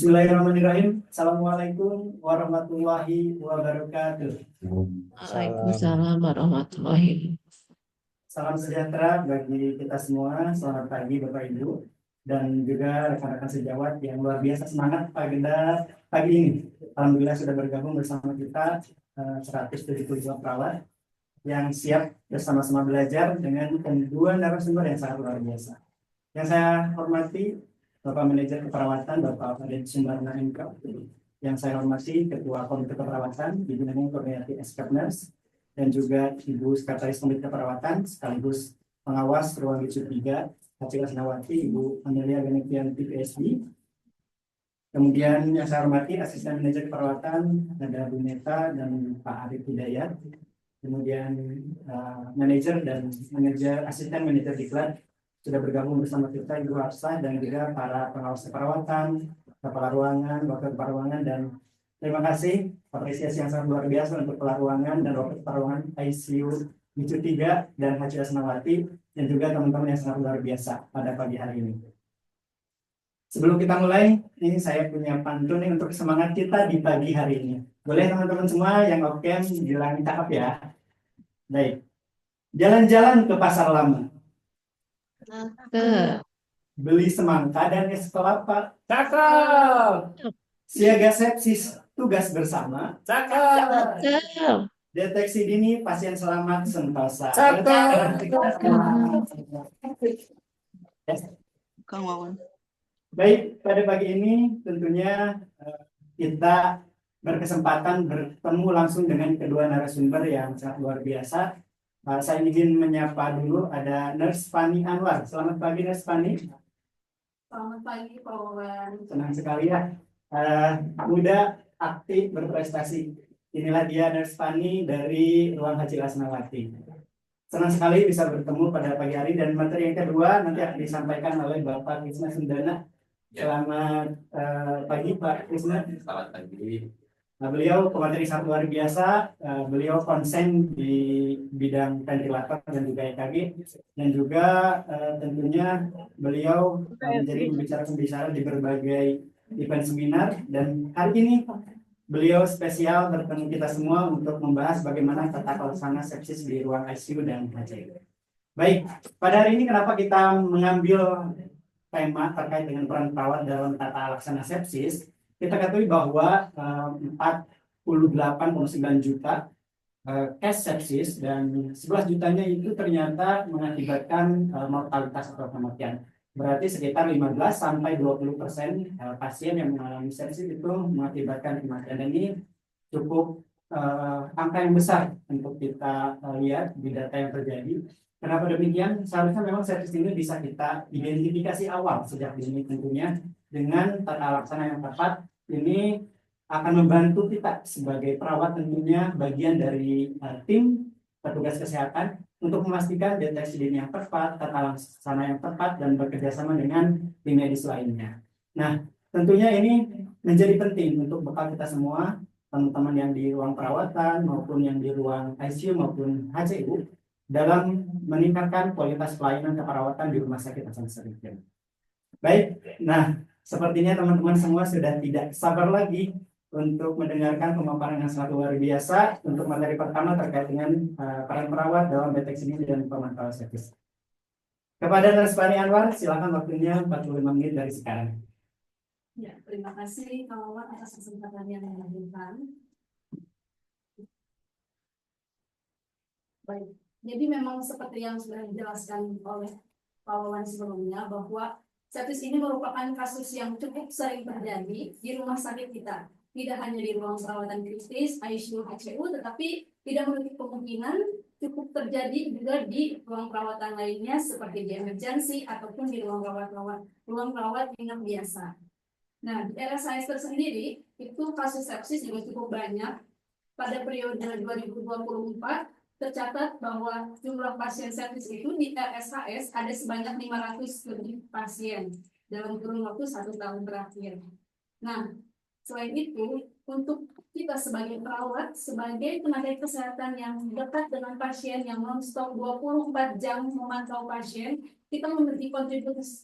Bismillahirrahmanirrahim. Assalamualaikum warahmatullahi wabarakatuh. Salam. Waalaikumsalam warahmatullahi. Salam sejahtera bagi kita semua. Selamat pagi Bapak Ibu dan juga rekan-rekan sejawat yang luar biasa semangat pagi ini. Alhamdulillah sudah bergabung bersama kita 172 perawat yang siap bersama-sama belajar dengan kedua narasumber yang sangat luar biasa. Yang saya hormati Bapak Manajer Keperawatan, Bapak Fadil Sumarna MK. Yang saya hormati Ketua Komite Keperawatan, Ibu Neneng Kurniati SK Nurse, dan juga Ibu Sekretaris Komite Keperawatan, sekaligus pengawas ruang ICU 3, Hacil Asnawati, Ibu Amelia Genevianti PSD. Kemudian yang saya hormati Asisten Manajer Keperawatan, ada Bu Neta dan Pak Arif Hidayat. Kemudian manajer dan asisten manajer diklat sudah bergabung bersama kita Ibu Hafsah dan juga para pengawas keperawatan, kepala ruangan, wakil kepala ruangan, dan terima kasih apresiasi yang sangat luar biasa untuk kepala ruangan dan wakil kepala ruangan ICU ICU 3 dan Hacil Asnawati dan juga teman-teman yang sangat luar biasa pada pagi hari ini. Sebelum kita mulai, ini saya punya pantun untuk semangat kita di pagi hari ini. Boleh teman-teman semua yang oke bilang cakep ya. Baik. Jalan-jalan ke pasar lama. Beli semangka dan es kelapa. Cakep. Siaga sepsis, tugas bersama. Cakep. Deteksi dini, pasien selamat sentosa. Cakep. Kang Wawan. Baik, pada pagi ini tentunya kita berkesempatan bertemu langsung dengan kedua narasumber yang sangat luar biasa. Saya ingin menyapa dulu ada Nurse Fani Anwar. Selamat pagi Nurse Fani. Selamat pagi Pak Wawan. Senang sekali ya. Muda, aktif, berprestasi. Inilah dia Nurse Fani dari Ruang Hacil Asnawati. Senang sekali bisa bertemu pada pagi hari, dan materi yang kedua nanti akan disampaikan oleh Bapak Krisna Sundana. Selamat pagi Pak Krisna. Selamat pagi. Nah, beliau pemateri sangat luar biasa. Beliau konsen di bidang ventilator dan juga EKG, dan juga tentunya beliau menjadi pembicara-pembicara di berbagai event seminar, dan hari ini beliau spesial bertemu kita semua untuk membahas bagaimana tata laksana sepsis di ruang ICU dan HCU. Baik, pada hari ini kenapa kita mengambil tema terkait dengan peran perawat dalam tata laksana sepsis? Kita ketahui bahwa 48,9 juta case sepsis dan 11 jutanya itu ternyata mengakibatkan mortalitas atau kematian. Berarti sekitar 15-20% pasien yang mengalami sepsis itu mengakibatkan kematian. Dan ini cukup angka yang besar untuk kita lihat di data yang terjadi. Kenapa demikian? Seharusnya memang sepsis ini bisa kita identifikasi awal sejak dini tentunya dengan tata laksana yang tepat. Ini akan membantu kita sebagai perawat tentunya bagian dari tim petugas kesehatan untuk memastikan deteksi dini yang tepat, tata laksana yang tepat, dan bekerjasama dengan tim medis lainnya. Nah, tentunya ini menjadi penting untuk bekal kita semua, teman-teman yang di ruang perawatan maupun yang di ruang ICU maupun HCU, dalam meningkatkan kualitas pelayanan keperawatan di rumah sakit Hasan Sadikin. Baik, nah sepertinya teman-teman semua sudah tidak sabar lagi untuk mendengarkan pemaparan yang sangat luar biasa untuk materi pertama terkait dengan peran perawat dalam deteksi dini dan pemantauan sepsis. Kepada Nurse Fani Anwar, silakan waktunya 45 menit dari sekarang. Ya, terima kasih Pak Wawan atas kesempatan yang diberikan. Baik, jadi memang seperti yang sudah dijelaskan oleh Pak Wawan sebelumnya, bahwa sepsis ini merupakan kasus yang cukup sering terjadi di rumah sakit kita. Tidak hanya di ruang perawatan kritis, ICU, HCU, tetapi tidak menutup kemungkinan cukup terjadi juga di ruang perawatan lainnya seperti di emergency ataupun di ruang perawat inap biasa. Nah, di RSIS tersendiri itu kasus sepsis juga cukup banyak. Pada periode 2024 tercatat bahwa jumlah pasien sepsis itu di RSHS ada sebanyak 500 lebih pasien dalam kurun waktu 1 tahun terakhir. Nah, selain itu, untuk kita sebagai perawat, sebagai tenaga kesehatan yang dekat dengan pasien, yang non-stop 24 jam memantau pasien, kita memiliki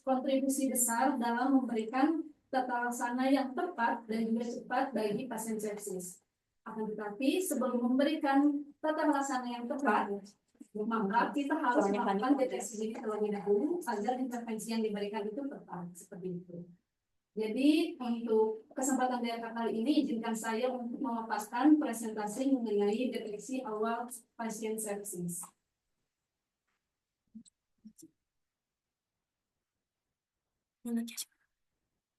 kontribusi besar dalam memberikan tata laksana yang tepat dan juga cepat bagi pasien sepsis. Akan tetapi sebelum memberikan tata laksana yang tepat, maka kita harus melakukan deteksi dini terlebih dahulu agar intervensi yang diberikan itu tepat seperti itu. Jadi untuk kesempatan DRK kali ini izinkan saya untuk memaparkan presentasi mengenai deteksi awal pasien sepsis.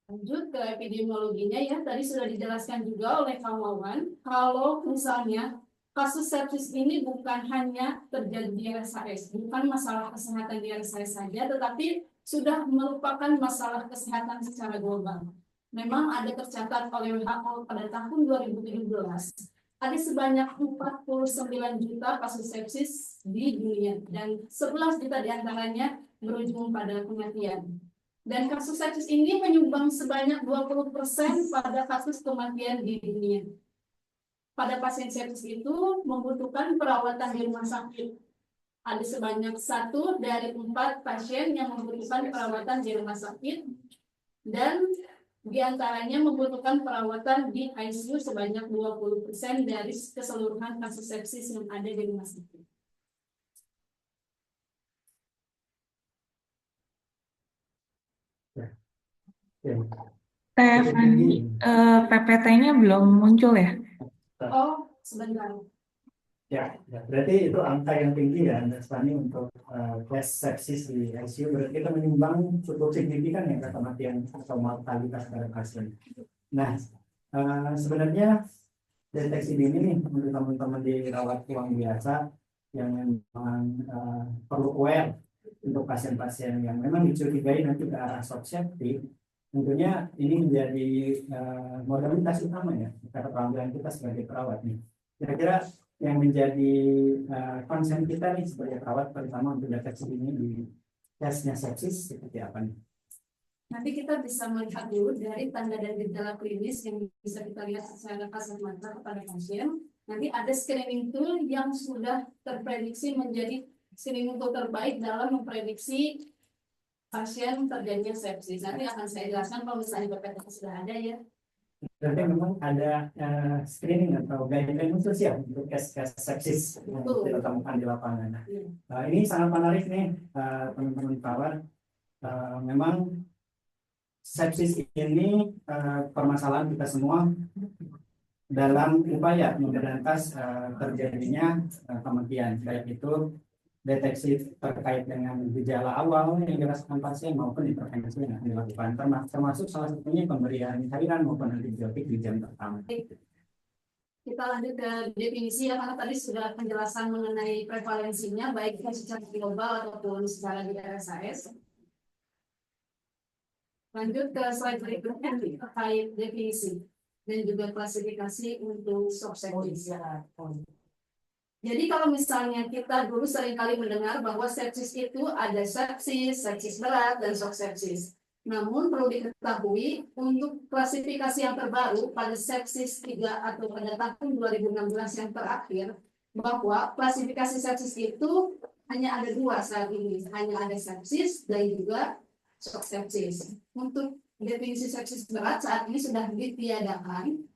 Lanjut ke epidemiologinya ya, tadi sudah dijelaskan juga oleh Kang Wawan, kalau misalnya kasus sepsis ini bukan hanya terjadi di RSAS, bukan masalah kesehatan di RSAS saja, tetapi sudah merupakan masalah kesehatan secara global. Memang ada tercatat oleh WHO pada tahun 2017, ada sebanyak 49 juta kasus sepsis di dunia, dan 11 juta diantaranya berujung pada kematian. Dan kasus sepsis ini menyumbang sebanyak 20% pada kasus kematian di dunia. Pada pasien sepsis itu membutuhkan perawatan di rumah sakit. Ada sebanyak 1 dari 4 pasien yang membutuhkan perawatan di rumah sakit, dan diantaranya membutuhkan perawatan di ICU sebanyak 20% dari keseluruhan kasus sepsis yang ada di rumah sakit. Teh Fani, PPT-nya belum muncul ya? Oh, sebentar. Ya, berarti itu angka yang tinggi ya, Mbak Fani, untuk case sepsis di ICU. Berarti kita menyumbang cukup signifikan ya kematian atau mortalitas pada pasien. Nah, sebenarnya deteksi dini nih untuk teman-teman di rawat ruang biasa yang memang perlu aware untuk pasien-pasien yang memang dicurigai nanti ke arah shock septic. Tentunya ini menjadi modalitas utama ya kata pengambilan kita sebagai perawat nih. Kira-kira yang menjadi konsen kita nih sebagai perawat, terutama untuk deteksi ini di tesnya sepsis seperti apa nih? Nanti kita bisa melihat dulu dari tanda dan gejala klinis yang bisa kita lihat secara kasat mata kepada pasien. Nanti ada screening tool yang sudah terprediksi menjadi screening tool terbaik dalam memprediksi pasien terjadinya sepsis. Nanti akan saya jelaskan kalau misalnya PPT sudah ada ya. Berarti memang ada screening atau guideline khusus ya untuk case sepsis yang kita temukan di lapangan. Ini sangat menarik nih teman-teman perawat. Memang sepsis ini permasalahan kita semua dalam upaya memberantas terjadinya kematian, baik itu deteksi terkait dengan gejala awal yang dirasakan pasien maupun intervensi yang dilakukan, termasuk salah satunya pemberian cairan maupun antibiotik di jam pertama. Kita lanjut ke definisi ya, karena tadi sudah penjelasan mengenai prevalensinya baik secara global ataupun secara di RSAS. Lanjut ke slide berikutnya terkait definisi dan juga klasifikasi untuk shock sepsis. Jadi kalau misalnya kita dulu seringkali mendengar bahwa sepsis itu ada sepsis, sepsis berat, dan shock sepsis. Namun perlu diketahui untuk klasifikasi yang terbaru pada sepsis 3 atau pada tahun 2016 yang terakhir, bahwa klasifikasi sepsis itu hanya ada 2 saat ini. Hanya ada sepsis dan juga shock sepsis. Untuk definisi sepsis berat saat ini sudah ditiadakan.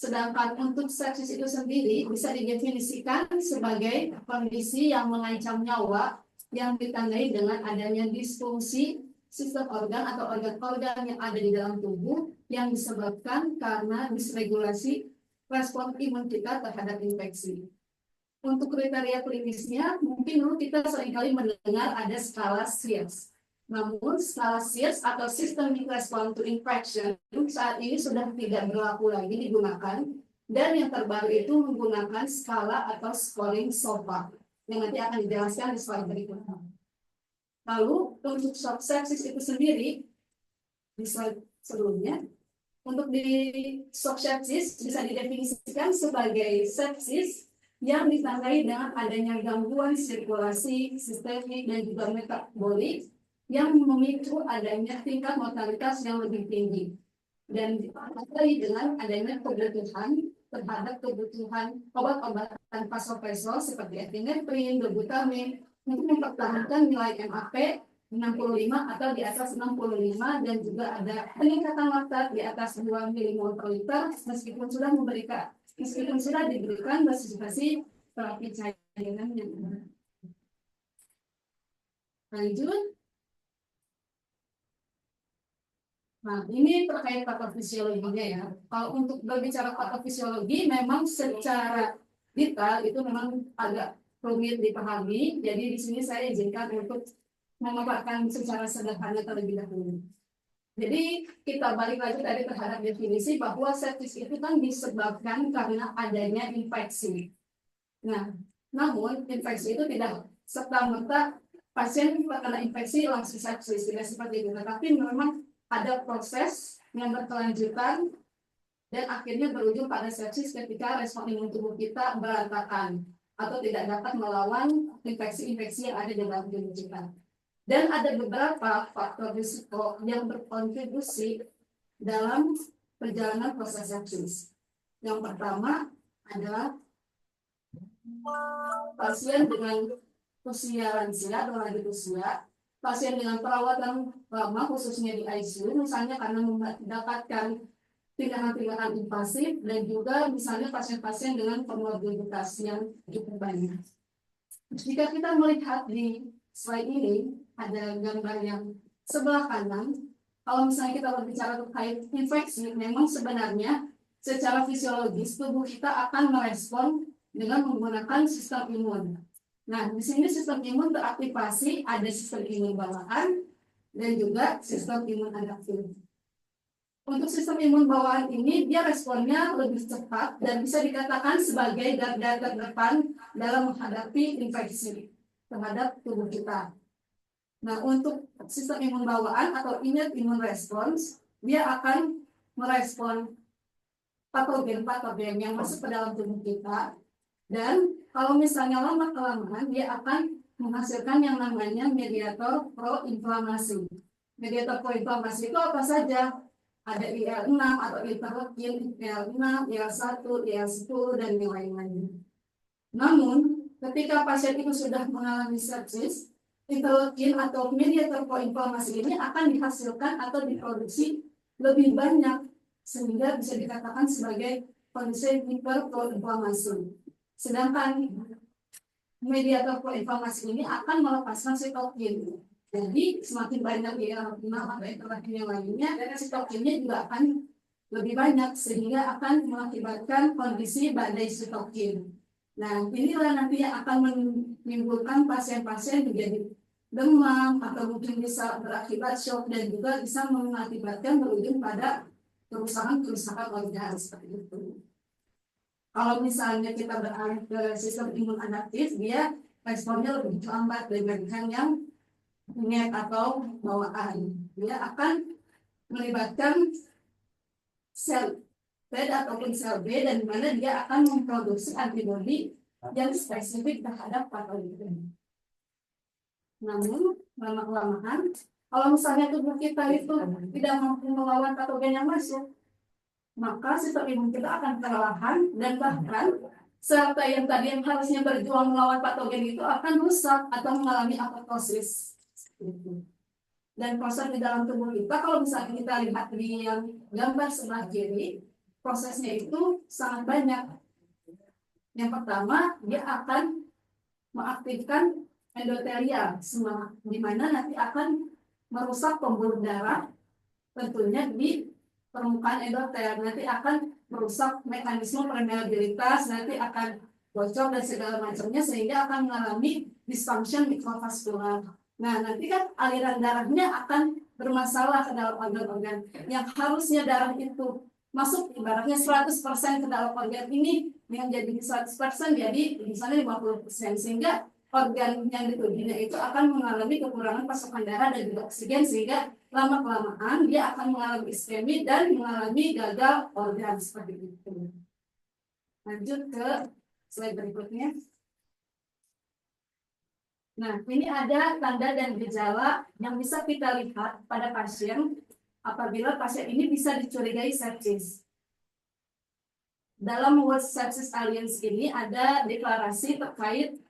Sedangkan untuk sepsis itu sendiri bisa didefinisikan sebagai kondisi yang mengancam nyawa yang ditandai dengan adanya disfungsi sistem organ atau organ-organ yang ada di dalam tubuh yang disebabkan karena disregulasi respon imun kita terhadap infeksi. Untuk kriteria klinisnya, mungkin dulu kita seringkali mendengar ada skala SIRS. Namun skala SIRS atau Systemic Response to Infection saat ini sudah tidak berlaku lagi digunakan, dan yang terbaru itu menggunakan skala atau scoring SOFA yang nanti akan dijelaskan di slide berikutnya. Lalu untuk shock sepsis itu sendiri di slide sebelumnya, untuk di shock sepsis bisa didefinisikan sebagai sepsis yang ditandai dengan adanya gangguan sirkulasi sistemik dan juga metabolik yang memicu adanya tingkat mortalitas yang lebih tinggi, dan ditandai dengan adanya kebutuhan terhadap kebutuhan obat-obatan vasopresor seperti epinefrin, dobutamine untuk mempertahankan nilai MAP 65 atau di atas 65 dan juga ada peningkatan laktat di atas 2 milimol per liter meskipun sudah diberikan dosis terapi cairannya. Lanjut. Nah, ini terkait patofisiologinya ya. Kalau untuk berbicara patofisiologi, memang secara detail itu memang agak rumit dipahami. Jadi di sini saya izinkan untuk memaparkan secara sederhana terlebih dahulu. Jadi kita balik lagi tadi terhadap definisi bahwa sepsis itu kan disebabkan karena adanya infeksi. Nah, namun infeksi itu tidak serta-merta pasien terkena infeksi langsung sepsis, tidak seperti itu. Tetapi memang ada proses yang berkelanjutan dan akhirnya berujung pada sepsis ketika respon imun tubuh kita berantakan atau tidak dapat melawan infeksi-infeksi yang ada di dalam tubuh kita. Dan ada beberapa faktor risiko yang berkontribusi dalam perjalanan proses sepsis. Yang pertama adalah pasien dengan usia lansia atau lanjut usia, pasien dengan perawatan lama khususnya di ICU, misalnya karena mendapatkan tindakan-tindakan invasif, dan juga misalnya pasien-pasien dengan komorbiditas yang cukup banyak. Jika kita melihat di slide ini, ada gambar yang sebelah kanan. Kalau misalnya kita berbicara terkait infeksi, memang sebenarnya secara fisiologis tubuh kita akan merespon dengan menggunakan sistem imun. Nah, di sini sistem imun teraktivasi, ada sistem imun bawaan dan juga sistem imun adaptif. Untuk sistem imun bawaan ini, dia responnya lebih cepat dan bisa dikatakan sebagai garda terdepan dalam menghadapi infeksi terhadap tubuh kita. Nah, untuk sistem imun bawaan atau innate immune response, dia akan merespon patogen-patogen yang masuk ke dalam tubuh kita. Dan kalau misalnya lama-kelamaan, dia akan menghasilkan yang namanya mediator proinflamasi. Mediator proinflamasi itu apa saja? Ada IL-6 atau interleukin, IL-6, IL-1, IL-10, dan yang lain-lain. Namun, ketika pasien itu sudah mengalami sepsis, interleukin atau mediator proinflamasi ini akan dihasilkan atau diproduksi lebih banyak, sehingga bisa dikatakan sebagai kondisi hiperproinflamasi. Sedangkan mediator proinflamasi ini akan melepaskan sitokin. Jadi semakin banyak IL-6 atau interleukin yang lainnya, sitokinnya juga akan lebih banyak, sehingga akan mengakibatkan kondisi badai sitokin. Nah, inilah nanti yang akan menimbulkan pasien-pasien menjadi demam atau mungkin bisa berakibat shock dan juga bisa mengakibatkan berujung pada kerusakan organ seperti itu. Kalau misalnya kita beralih ke sistem imun adaptif, dia responnya lebih lambat dibandingkan yang innate atau bawaan. Dia akan melibatkan sel T ataupun sel B, dan mana dia akan memproduksi antibodi yang spesifik terhadap patogen. Namun, lama-kelamaan, kalau misalnya tubuh kita itu tidak mampu melawan patogen yang masuk, maka sistem imun kita akan kelelahan, dan bahkan sel T yang tadi yang harusnya berjuang melawan patogen itu akan rusak atau mengalami apoptosis. Dan proses di dalam tubuh kita, kalau misalnya kita lihat di yang gambar sebelah kiri, prosesnya itu sangat banyak. Yang pertama, dia akan mengaktifkan endotelial, di mana nanti akan merusak pembuluh darah, tentunya di permukaan endotel, nanti akan merusak mekanisme permeabilitas, nanti akan bocor dan segala macamnya, sehingga akan mengalami dysfunction mikrovaskular. Nah, nanti kan aliran darahnya akan bermasalah ke dalam organ-organ yang harusnya darah itu masuk ibaratnya 100% ke dalam organ ini, yang jadi 100% jadi misalnya 50%, sehingga organ yang ditujunya itu akan mengalami kekurangan pasokan darah dan juga oksigen, sehingga lama-kelamaan dia akan mengalami iskemi dan mengalami gagal organ seperti itu. Lanjut ke slide berikutnya. Nah, ini ada tanda dan gejala yang bisa kita lihat pada pasien apabila pasien ini bisa dicurigai sepsis. Dalam World Sepsis Alliance ini ada deklarasi terkait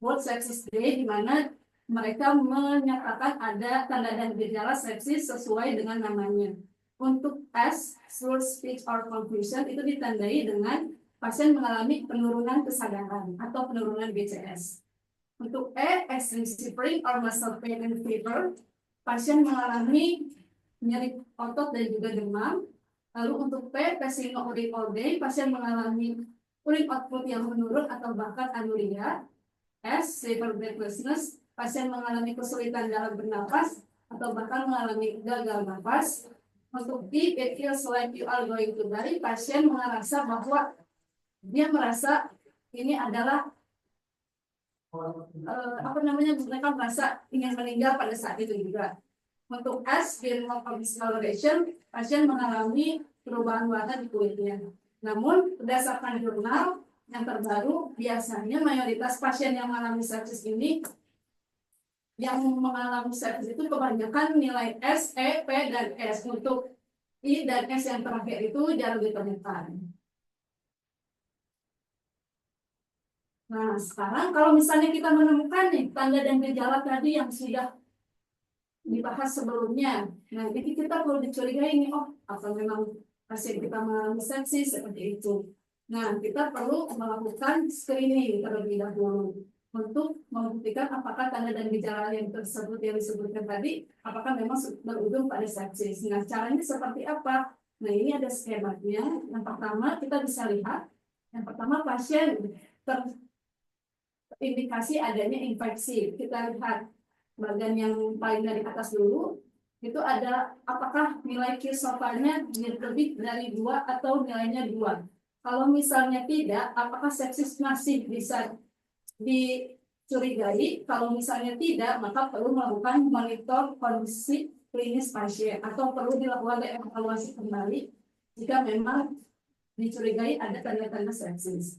World Sepsis Day, di mana mereka menyatakan ada tanda dan gejala sepsis sesuai dengan namanya. Untuk S, slurred speech or confusion, itu ditandai dengan pasien mengalami penurunan kesadaran atau penurunan BCS. Untuk E, extreme shivering or muscle pain and fever, pasien mengalami nyeri otot dan juga demam. Lalu untuk P, passing no urine all day, pasien mengalami urine output yang menurun atau bahkan anuria. S, severe breathlessness, pasien mengalami kesulitan dalam bernapas atau bahkan mengalami gagal nafas. Untuk I, it feels like you are going to die, pasien merasa bahwa dia merasa ini adalah mereka merasa ingin meninggal pada saat itu juga. Untuk S, feeling of discoloration, pasien mengalami perubahan warna di kulitnya. Namun berdasarkan jurnal yang terbaru, biasanya mayoritas pasien yang mengalami sepsis ini itu kebanyakan nilai S, E, P, dan S. Untuk I dan S yang terakhir itu jarang ditemukan. Nah, sekarang kalau misalnya kita menemukan nih tanda dan gejala tadi yang sudah dibahas sebelumnya, nah jadi kita perlu dicurigai nih, oh apa memang pasien kita mengalami sepsis seperti itu. Nah, kita perlu melakukan screening terlebih dahulu untuk membuktikan apakah tanda dan gejala yang tersebut yang disebutkan tadi, apakah memang berujung pada sepsis. Nah, caranya seperti apa? Nah, ini ada skemanya. Yang pertama kita bisa lihat, yang pertama pasien terindikasi adanya infeksi. Kita lihat bagian yang paling dari atas dulu, itu ada apakah nilai Q-SOFA-nya lebih dari 2 atau nilainya 2. Kalau misalnya tidak, apakah sepsis masih bisa dicurigai? Kalau misalnya tidak, maka perlu melakukan monitor kondisi klinis pasien atau perlu dilakukan evaluasi kembali jika memang dicurigai ada tanda-tanda sepsis.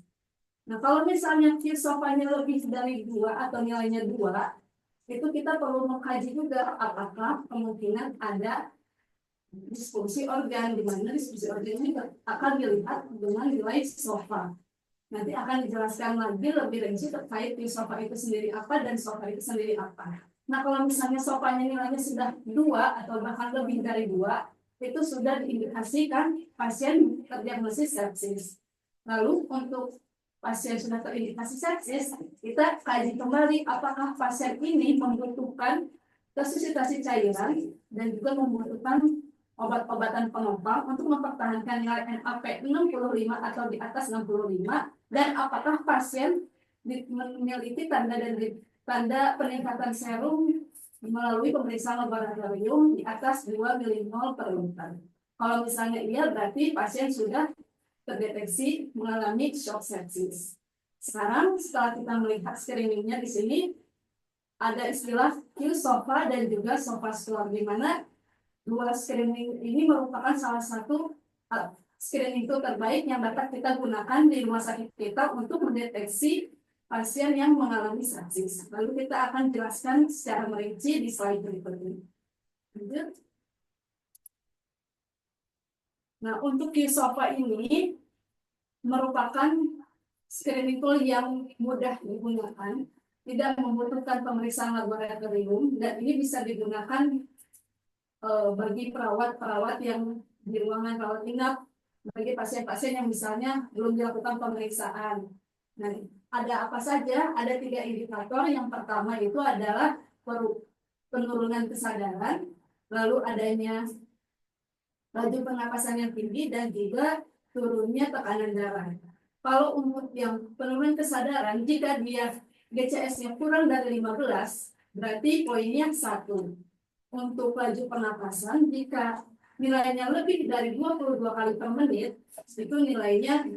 Nah, kalau misalnya Q-SOFA-nya lebih dari 2 atau nilainya 2, itu kita perlu mengkaji juga apakah kemungkinan ada disfungsi organ, di mana disfungsi organ ini akan dilihat dengan nilai SOFA. Nanti akan dijelaskan lagi lebih rinci terkait SOFA itu sendiri apa dan SOFA itu sendiri apa. Nah, kalau misalnya SOFA-nya nilainya sudah 2 atau bahkan lebih dari 2, itu sudah diindikasikan pasien terdiagnosis sepsis. Lalu untuk pasien sudah terindikasi sepsis, kita kaji kembali apakah pasien ini membutuhkan resusitasi cairan dan juga membutuhkan obat-obatan penopang untuk mempertahankan nilai NAP 65 atau di atas 65, dan apakah pasien memiliki tanda peningkatan serum melalui pemeriksaan laboratorium di atas 2 milimol per liter. Kalau misalnya iya, berarti pasien sudah terdeteksi mengalami shock sepsis. Sekarang setelah kita melihat screeningnya di sini ada istilah Q-SOFA dan juga SOFA score, di mana dua screening ini merupakan salah satu screening tool terbaik yang dapat kita gunakan di rumah sakit kita untuk mendeteksi pasien yang mengalami sepsis. Lalu kita akan jelaskan secara merinci di slide berikutnya. Lanjut. Nah, untuk Q-SOFA ini merupakan screening tool yang mudah digunakan, tidak membutuhkan pemeriksaan laboratorium, dan ini bisa digunakan bagi perawat-perawat yang di ruangan rawat inap, bagi pasien-pasien yang misalnya belum dilakukan pemeriksaan. Nah, ada apa saja? Ada 3 indikator. Yang pertama itu adalah penurunan kesadaran, lalu adanya laju pernapasan yang tinggi, dan juga turunnya tekanan darah. Kalau untuk yang penurunan kesadaran, jika dia GCS-nya kurang dari 15, berarti poinnya 1. Untuk laju pernapasan, jika nilainya lebih dari 22 kali per menit, itu nilainya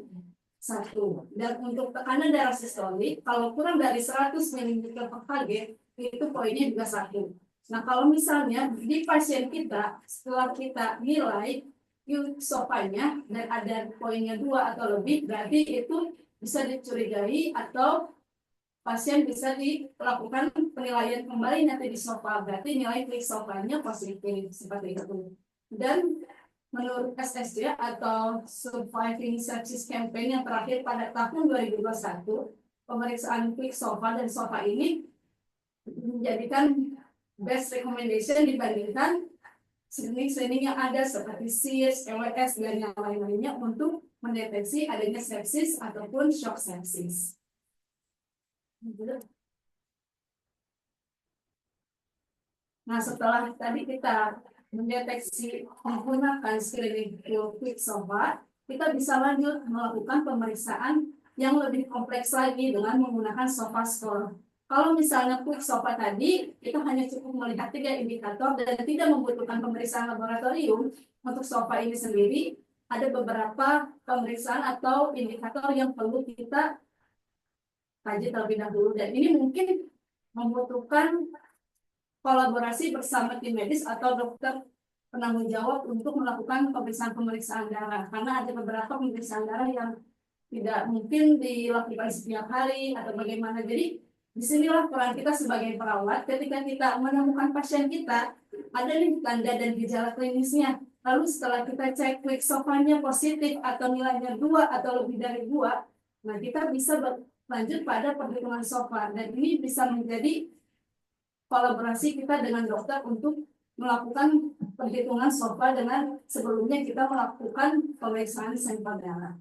1. Dan untuk tekanan darah sistolik, kalau kurang dari 100 ml per Kg, itu poinnya juga 1. Nah, kalau misalnya di pasien kita, setelah kita nilai Q-SOFA-nya dan ada poinnya 2 atau lebih, berarti itu bisa dicurigai atau pasien bisa dilakukan penilaian kembali nanti di SOFA, berarti nilai Q-SOFA-nya positif seperti itu. Dan menurut SSC atau Surviving Sepsis Campaign yang terakhir pada tahun 2021, pemeriksaan Q-SOFA dan SOFA ini menjadikan best recommendation dibandingkan screening yang ada seperti SIS, EWS, dan yang lain-lainnya untuk mendeteksi adanya sepsis ataupun shock sepsis. Nah, setelah tadi kita mendeteksi menggunakan screening quick SOFA, kita bisa lanjut melakukan pemeriksaan yang lebih kompleks lagi dengan menggunakan SOFA score. Kalau misalnya quick SOFA tadi, kita hanya cukup melihat 3 indikator dan tidak membutuhkan pemeriksaan laboratorium. Untuk SOFA ini sendiri, ada beberapa pemeriksaan atau indikator yang perlu kita kaji terlebih dahulu. Dan ini mungkin membutuhkan kolaborasi bersama tim medis atau dokter penanggung jawab untuk melakukan pemeriksaan darah. Karena ada beberapa pemeriksaan darah yang tidak mungkin dilakukan setiap hari atau bagaimana. Jadi disinilah peran kita sebagai perawat ketika kita menemukan pasien kita, ada nih tanda dan gejala klinisnya. Lalu setelah kita cek quick SOFA-nya positif atau nilainya 2 atau lebih dari 2, nah kita bisa lanjut pada perhitungan SOFA. Dan ini bisa menjadi kolaborasi kita dengan dokter untuk melakukan perhitungan SOFA dengan sebelumnya kita melakukan pemeriksaan sampel darah.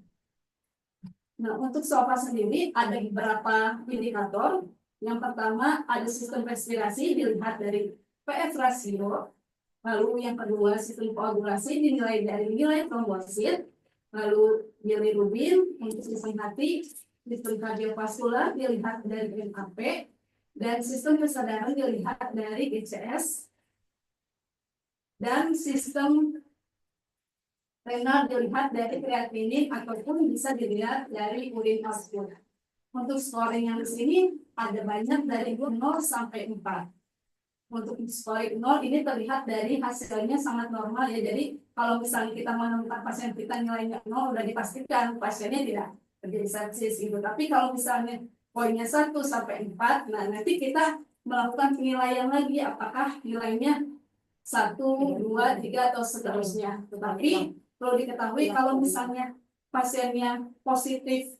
Nah, untuk SOFA sendiri ada beberapa indikator. Yang pertama ada sistem respirasi dilihat dari PF rasio. Lalu yang kedua sistem koagulasi dinilai dari nilai trombosit. Lalu bilirubin untuk sistem hati, sistem kardiovaskular dilihat dari MAP, dan sistem kesadaran dilihat dari GCS, dan sistem renal dilihat dari kreatinin ataupun bisa dilihat dari urin output. Untuk scoring yang di sini ada banyak dari 0 sampai 4. Untuk scoring 0 ini terlihat dari hasilnya sangat normal ya. Jadi kalau misalnya kita menemukan pasien kita nilainya 0, udah dipastikan pasiennya tidak terjadi sepsis gitu. Tapi kalau misalnya poinnya 1 sampai 4, nah nanti kita melakukan penilaian lagi apakah nilainya 1, 2, 3 atau seterusnya. Tetapi perlu diketahui kalau misalnya pasiennya positif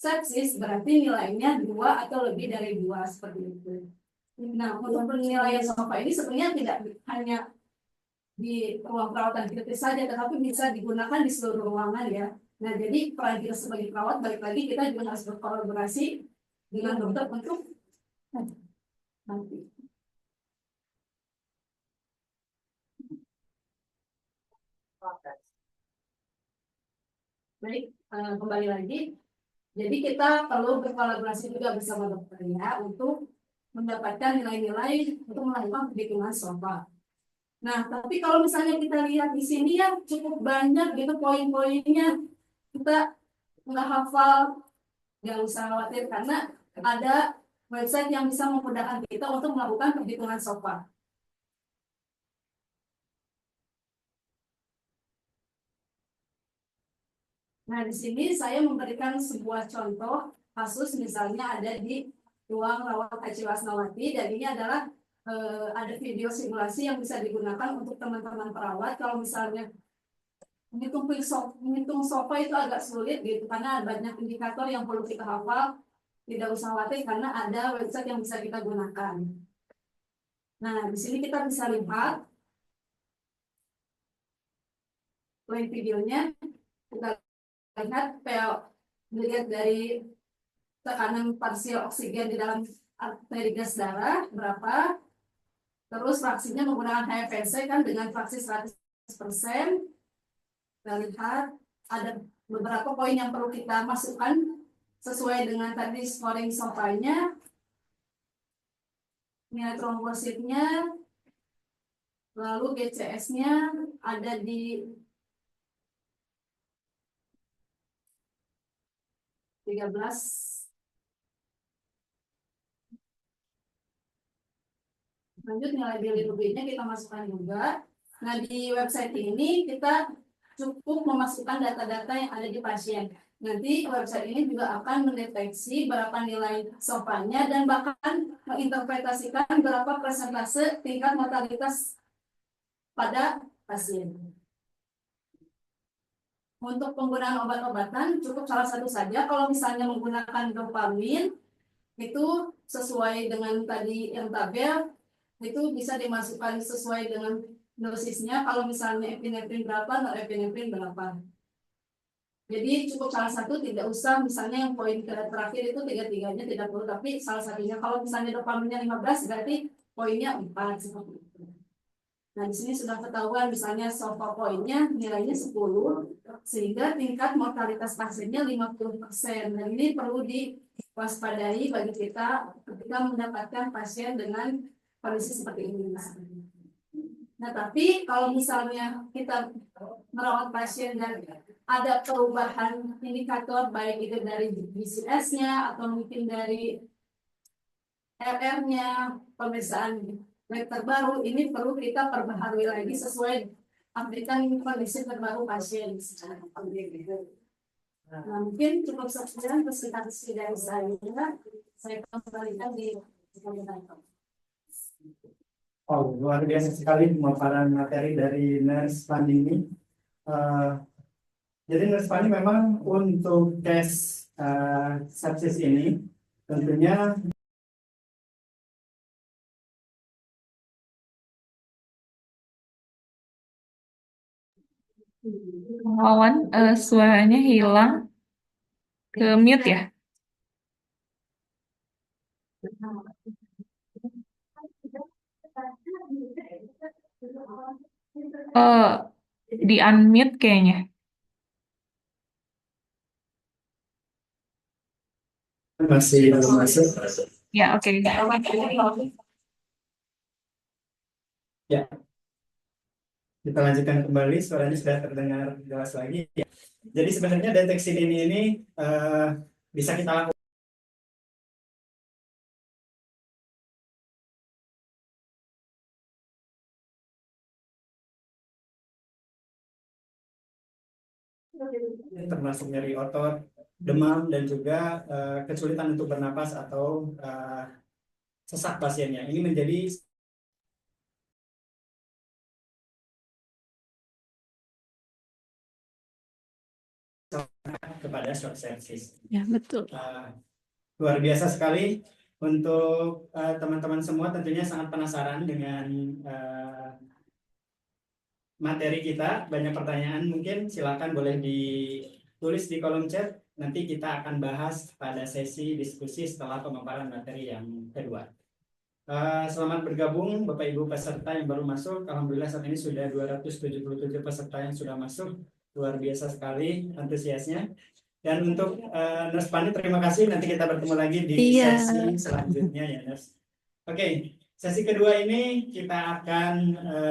sepsis berarti nilainya 2 atau lebih dari 2 seperti itu. Nah, untuk penilaian SOFA ini sebenarnya tidak hanya di ruang perawatan kritis saja, tetapi bisa digunakan di seluruh ruangan ya. Nah, jadi peran kita sebagai perawat, balik lagi kita juga harus berkolaborasi dengan dokter untuk nanti. Baik, kembali lagi. Jadi kita perlu berkolaborasi juga bersama dokternya untuk mendapatkan nilai-nilai untuk melakukan perhitungan SOFA. Nah, tapi kalau misalnya kita lihat di sini ya cukup banyak gitu poin-poinnya, kita nggak hafal, nggak usah khawatir karena ada website yang bisa memudahkan kita untuk melakukan perhitungan SOFA. Nah, di sini saya memberikan sebuah contoh kasus misalnya ada di ruang rawat Haji Wasnawati, dan ini adalah ada video simulasi yang bisa digunakan untuk teman-teman perawat. Kalau misalnya menghitung SOFA itu agak sulit gitu, karena banyak indikator yang perlu kita hafal, tidak usah khawatir karena ada website yang bisa kita gunakan. Nah, di sini kita bisa lihat play videonya, kita lihat dilihat dari tekanan parsial oksigen di dalam arteri gas darah berapa, terus vaksinnya menggunakan HFNC kan dengan vaksin 100%. Kita lihat ada beberapa poin yang perlu kita masukkan sesuai dengan tadi scoring SOFA-nya, nilai trombositnya, lalu GCS-nya ada di 13. Lanjut nilai bilirubinnya kita masukkan juga. Nah, di website ini kita cukup memasukkan data-data yang ada di pasien. Nanti website ini juga akan mendeteksi berapa nilai SOFA-nya dan bahkan menginterpretasikan berapa persentase tingkat mortalitas pada pasien. Untuk penggunaan obat-obatan cukup salah satu saja. Kalau misalnya menggunakan dopamin, itu sesuai dengan tadi yang tabel, itu bisa dimasukkan sesuai dengan dosisnya. Kalau misalnya epinefrin berapa, norepinefrin berapa. Jadi cukup salah satu, tidak usah misalnya yang poin terakhir itu tiga-tiganya tidak perlu, tapi salah satunya. Kalau misalnya dopaminnya 15 berarti poinnya 4 seperti itu. Nah, di sini sudah ketahuan misalnya SOFA poinnya nilainya 10 sehingga tingkat mortalitas pasiennya 50%. Dan ini perlu diwaspadai bagi kita ketika mendapatkan pasien dengan kondisi seperti ini. Nah, tapi kalau misalnya kita merawat pasien dan ada perubahan indikator baik itu dari BCS-nya atau mungkin dari RR-nya, pemeriksaan lab terbaru, ini perlu kita perbaharui lagi sesuai updatean kondisi terbaru pasien. Nah, mungkin cukup sekian presentasi dari saya. Saya kembalikan di Oh, luar biasa sekali pemaparan materi dari Nurse Fandi ini. Jadi Nurse Fandi memang untuk case sepsis ini tentunya Wawan, suaranya hilang ke mute ya. Eh, di unmute kayaknya. masih belum masuk. Ya, oke. Ya, kita lanjutkan kembali. Suaranya sudah terdengar jelas lagi. Jadi sebenarnya deteksi dini ini bisa kita lakukan. Termasuk nyeri otot, demam, dan juga kesulitan untuk bernapas atau sesak pasiennya. Ini menjadi kepada short sepsis. Ya, betul. Luar biasa sekali untuk teman-teman semua, tentunya sangat penasaran dengan materi kita. Banyak pertanyaan, mungkin silakan boleh ditulis di kolom chat. Nanti kita akan bahas pada sesi diskusi setelah pemaparan materi yang kedua. Selamat bergabung Bapak Ibu peserta yang baru masuk. Alhamdulillah saat ini sudah 277 peserta yang sudah masuk. Luar biasa sekali antusiasnya. Dan untuk Nurse Fandi, terima kasih. Nanti kita bertemu lagi di Iya. sesi selanjutnya ya Nurse. Oke, sesi kedua ini kita akan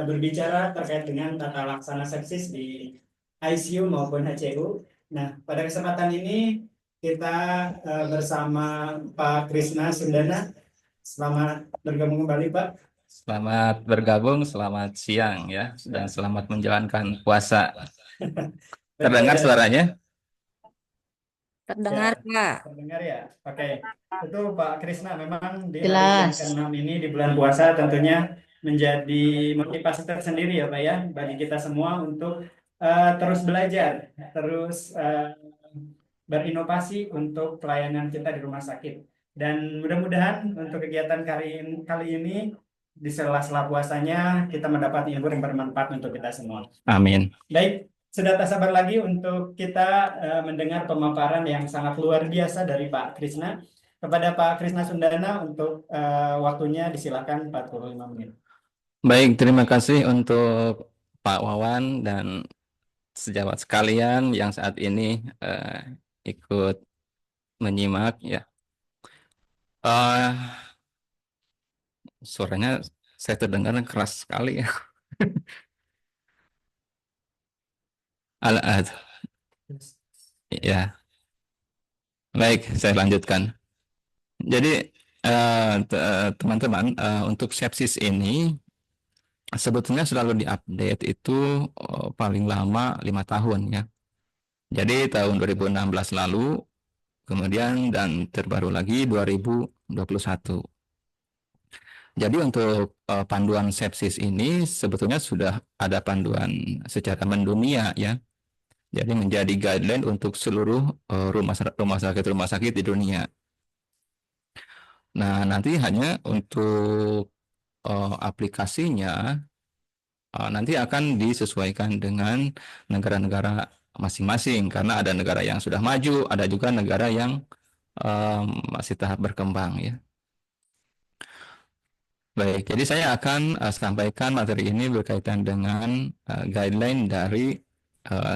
berbicara terkait dengan tata laksana sepsis di ICU maupun HCU. Nah, pada kesempatan ini kita bersama Pak Krisna Sundana. Selamat bergabung kembali, Pak. Selamat bergabung, selamat siang ya, dan selamat menjalankan puasa. Terdengar suaranya? Terdengar, Pak. Terdengar ya? Oke. Itu Pak Krisna, memang di hari Jelas. yang ke-6 ini di bulan puasa tentunya menjadi motivasi tersendiri ya Pak ya, bagi kita semua untuk terus belajar, terus berinovasi untuk pelayanan kita di rumah sakit. Dan mudah-mudahan untuk kegiatan kali ini di sela-sela puasanya kita mendapat ilmu yang bermanfaat untuk kita semua. Amin. Baik, sudah tak sabar lagi untuk kita mendengar pemaparan yang sangat luar biasa dari Pak Krisna. Kepada Pak Krisna Sundana untuk waktunya disilakan 45 menit. Baik, terima kasih untuk Pak Wawan dan sejawat sekalian yang saat ini ikut menyimak ya. Suaranya saya terdengar keras sekali ya. Ya. Baik, saya lanjutkan. Jadi teman-teman, untuk sepsis ini sebetulnya selalu diupdate itu paling lama 5 tahun ya. Jadi tahun 2016 lalu, kemudian dan terbaru lagi 2021. Jadi untuk panduan sepsis ini sebetulnya sudah ada panduan secara mendunia ya. Jadi menjadi guideline untuk seluruh rumah sakit di dunia. Nah, nanti hanya untuk aplikasinya nanti akan disesuaikan dengan negara-negara masing-masing karena ada negara yang sudah maju, ada juga negara yang masih tahap berkembang ya. Baik, jadi saya akan sampaikan materi ini berkaitan dengan guideline dari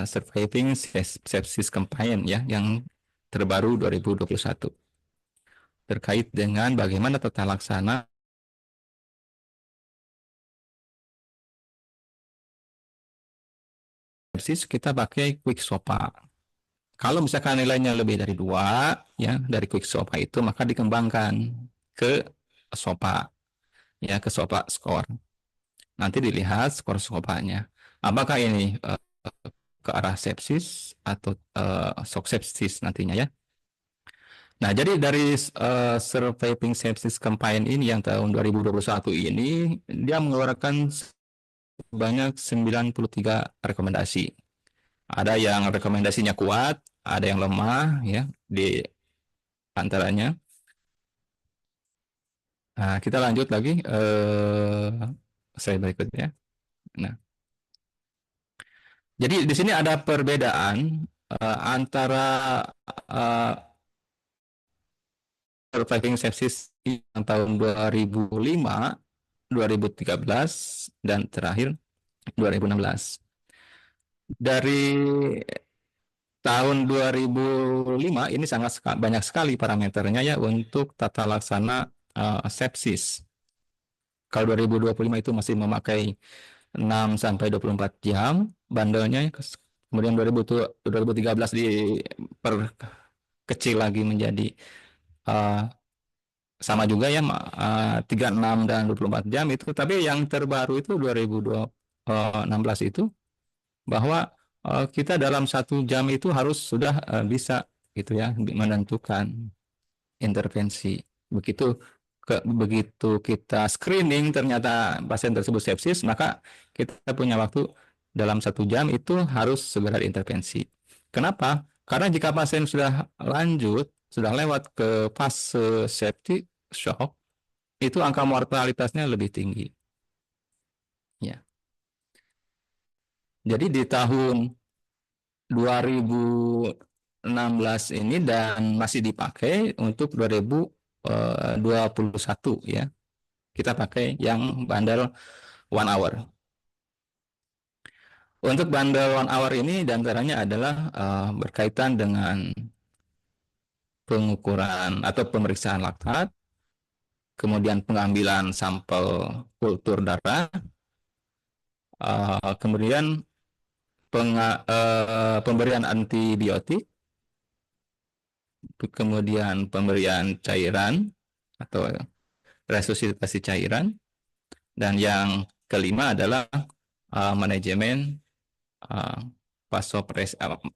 Surviving Sepsis Campaign ya yang terbaru 2021 terkait dengan bagaimana tata laksana sepsis kita pakai Quick SOPA. Kalau misalkan nilainya lebih dari 2 ya dari Quick SOPA itu maka dikembangkan ke SOPA ya ke SOPA score. Nanti dilihat skor SOPA-nya. Apakah ini ke arah sepsis atau shock sepsis nantinya ya. Nah, jadi dari Surviving Sepsis Campaign ini yang tahun 2021 ini dia mengeluarkan sebanyak 93 rekomendasi. Ada yang rekomendasinya kuat, ada yang lemah ya di antaranya. Nah, kita lanjut lagi slide berikutnya. Nah, jadi di sini ada perbedaan antara Surviving Sepsis yang tahun 2005, 2013, dan terakhir 2016. Dari tahun 2005 ini sangat banyak sekali parameternya ya untuk tata laksana sepsis. Kalau 2025 itu masih memakai 6 sampai 24 jam bandelnya. Kemudian 2013 diperkecil lagi menjadi sama juga ya 36 dan 24 jam itu. Tapi yang terbaru itu 2016 itu bahwa kita dalam 1 jam itu harus sudah bisa gitu ya menentukan intervensi. Begitu kita screening ternyata pasien tersebut sepsis, maka kita punya waktu dalam 1 jam itu harus segera diintervensi. Kenapa? Karena jika pasien sudah lanjut, sudah lewat ke fase septic shock, itu angka mortalitasnya lebih tinggi. Ya. Jadi di tahun 2016 ini dan masih dipakai untuk 2021 ya. Kita pakai yang bandel 1 hour. Untuk bandel 1 hour ini diantaranya adalah berkaitan dengan pengukuran atau pemeriksaan laktat, kemudian pengambilan sampel kultur darah, kemudian pemberian antibiotik, kemudian pemberian cairan atau resusitasi cairan, dan yang kelima adalah manajemen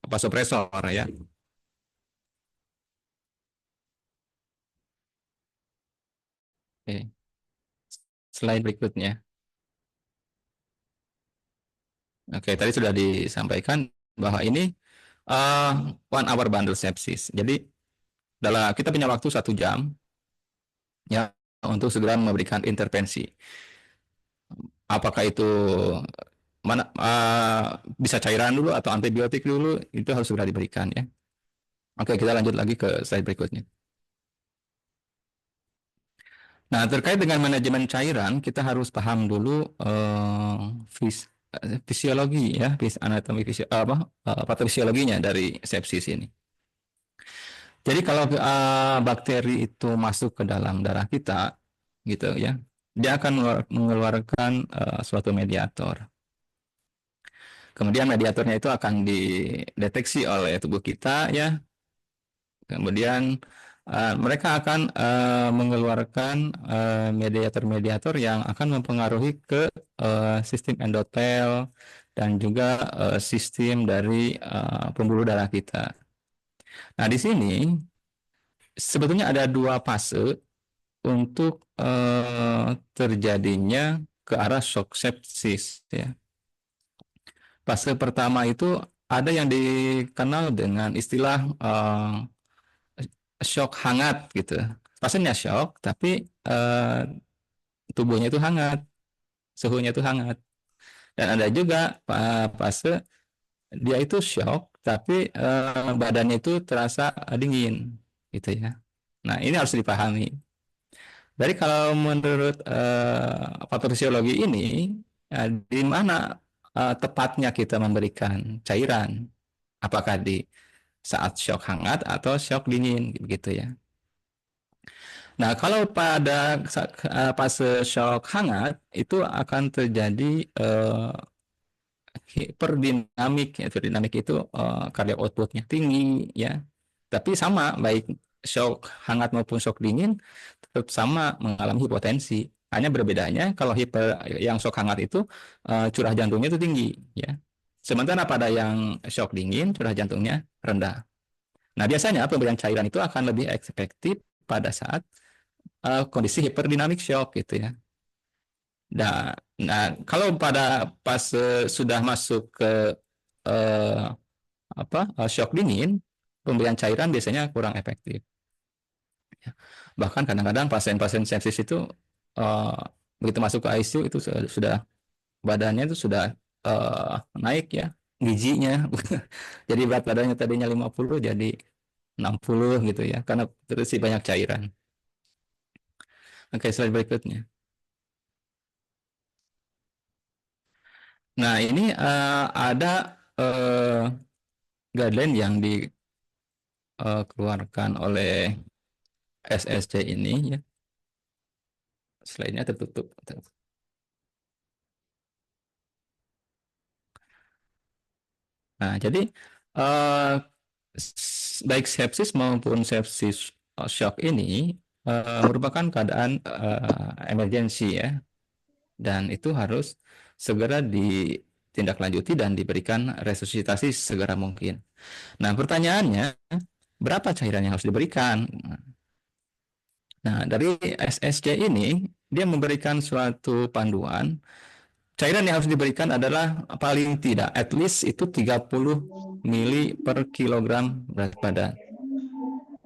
vasopresor ya. Oke. Slide berikutnya. Oke, tadi sudah disampaikan bahwa ini 1 hour bundle sepsis. Jadi kita punya waktu 1 jam ya untuk segera memberikan intervensi. Apakah itu bisa cairan dulu atau antibiotik dulu, itu harus segera diberikan ya. Oke, kita lanjut lagi ke slide berikutnya. Nah, terkait dengan manajemen cairan, kita harus paham dulu fisiologi ya, anatomi patofisiologinya dari sepsis ini. Jadi kalau bakteri itu masuk ke dalam darah kita, gitu ya, dia akan mengeluarkan suatu mediator. Kemudian mediatornya itu akan dideteksi oleh tubuh kita ya. Kemudian mereka akan mengeluarkan mediator-mediator yang akan mempengaruhi ke sistem endotel dan juga sistem dari pembuluh darah kita. Nah, di sini sebetulnya ada 2 fase untuk terjadinya ke arah shock sepsis ya. Fase pertama itu ada yang dikenal dengan istilah shock hangat gitu. pasiennya shock, tapi tubuhnya itu hangat, suhunya itu hangat. Dan ada juga fase dia itu shock, tapi badannya itu terasa dingin, gitu ya. Nah, ini harus dipahami. Jadi kalau menurut patofisiologi ini, di mana tepatnya kita memberikan cairan? Apakah di saat shock hangat atau shock dingin, gitu ya. Nah, kalau pada fase shock hangat itu akan terjadi hiperdinamik. Hiperdinamik itu cardiac outputnya tinggi, ya. Tapi sama, baik shock hangat maupun shock dingin tetap sama mengalami hipotensi. Hanya berbedanya kalau yang shock hangat itu curah jantungnya itu tinggi, ya. Sementara pada yang shock dingin curah jantungnya rendah. Nah, biasanya pemberian cairan itu akan lebih efektif pada saat kondisi hiperdinamik shock, gitu ya. Nah, kalau pada pas sudah masuk ke shock dingin, pemberian cairan biasanya kurang efektif. Ya. Bahkan kadang-kadang pasien-pasien sepsis itu begitu masuk ke ICU itu sudah badannya itu sudah naik, ya, gizinya. Jadi berat badannya tadinya 50 jadi 60, gitu ya, karena terisi banyak cairan. Oke, slide berikutnya. Nah, ini ada guideline yang dikeluarkan oleh SSC ini, ya. Slide-nya tertutup. Nah, jadi baik sepsis maupun sepsis shock ini merupakan keadaan emergensi, ya, dan itu harus segera ditindaklanjuti dan diberikan resusitasi segera mungkin. Nah, pertanyaannya, berapa cairan yang harus diberikan? Nah, dari SSC ini dia memberikan suatu panduan. Cairan yang harus diberikan adalah paling tidak at least itu 30 mili per kilogram berat badan.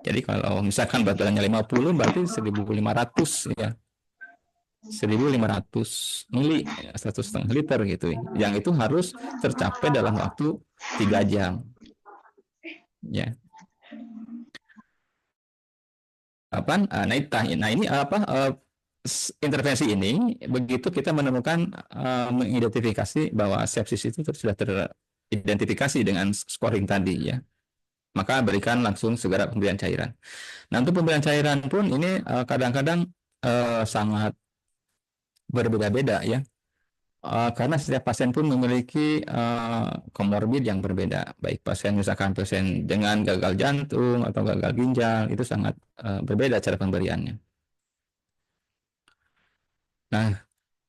Jadi kalau misalkan berat badannya 50 berarti 1.500, ya. 1.500 mili, 1,5 liter, gitu. Yang itu harus tercapai dalam waktu 3 jam. Ya. Nah, ini intervensi ini begitu kita menemukan mengidentifikasi bahwa sepsis itu sudah teridentifikasi dengan scoring tadi, ya, maka berikan langsung segera pemberian cairan. Nah, untuk pemberian cairan pun ini kadang-kadang sangat berbeda-beda, ya, karena setiap pasien pun memiliki komorbid yang berbeda. Baik misalkan pasien dengan gagal jantung atau gagal ginjal, itu sangat berbeda cara pemberiannya. Nah,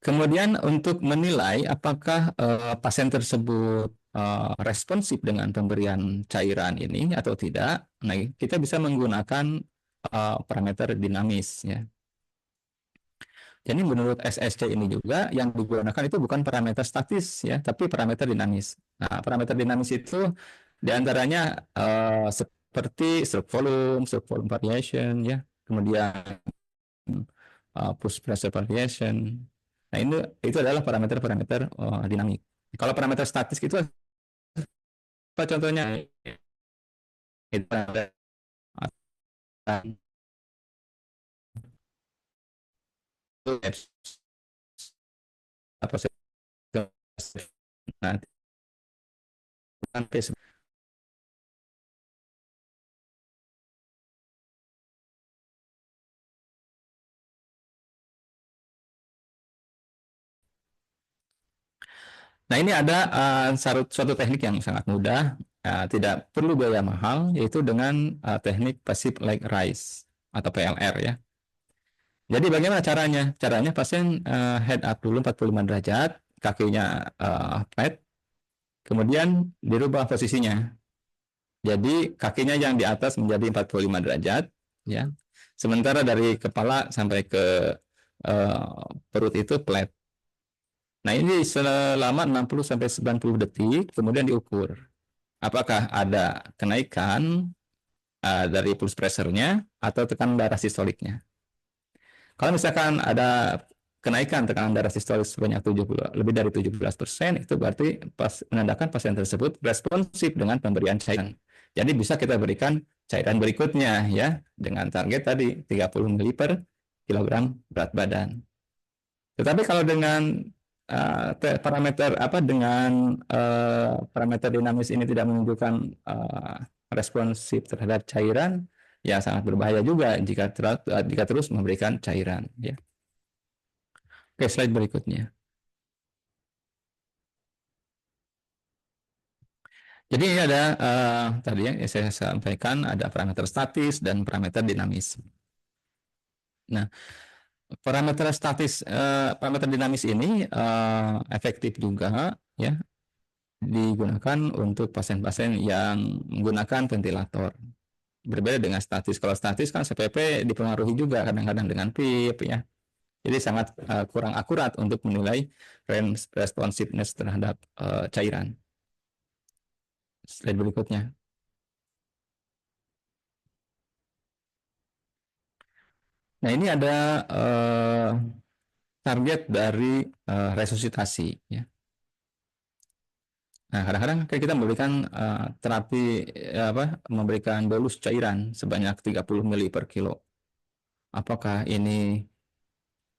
kemudian untuk menilai apakah pasien tersebut responsif dengan pemberian cairan ini atau tidak, nah, kita bisa menggunakan parameter dinamis, ya. Jadi menurut SSC ini juga yang digunakan itu bukan parameter statis, ya, tapi parameter dinamis. Nah, parameter dinamis itu diantaranya seperti stroke volume variation, ya, kemudian push pressure variation. Nah, itu adalah parameter-parameter dinamik. Kalau parameter statis itu apa contohnya? Itu ada Nah, ini ada suatu teknik yang sangat mudah, tidak perlu biaya mahal, yaitu dengan teknik passive leg raise atau PLR, ya. Jadi bagaimana caranya? Caranya pasien head up dulu 45 derajat, kakinya flat, kemudian dirubah posisinya. Jadi kakinya yang di atas menjadi 45 derajat, ya. Sementara dari kepala sampai ke perut itu flat. Nah, ini selama 60 sampai 90 detik, kemudian diukur apakah ada kenaikan dari pulse pressure-nya atau tekanan darah sistoliknya. Kalau misalkan ada kenaikan tekanan darah sistolik sebanyak 70, lebih dari 17%, itu berarti menandakan pasien tersebut responsif dengan pemberian cairan. Jadi bisa kita berikan cairan berikutnya ya dengan target tadi 30 ml per kilogram berat badan. Tetapi kalau dengan parameter dinamis ini tidak menunjukkan responsif terhadap cairan, ya sangat berbahaya juga jika terus memberikan cairan. Ya. Oke, slide berikutnya. Jadi ini ada tadi yang saya sampaikan, ada parameter statis dan parameter dinamis. Nah, parameter dinamis ini efektif juga ya digunakan untuk pasien-pasien yang menggunakan ventilator. Berbeda dengan statis. Kalau statis kan CPP dipengaruhi juga kadang-kadang dengan PIP ya. Jadi sangat kurang akurat untuk menilai responsiveness terhadap cairan. Slide berikutnya. Nah, ini ada target dari resusitasi ya. Nah, kadang-kadang kita memberikan terapi memberikan bolus cairan sebanyak 30 ml per kilo. Apakah ini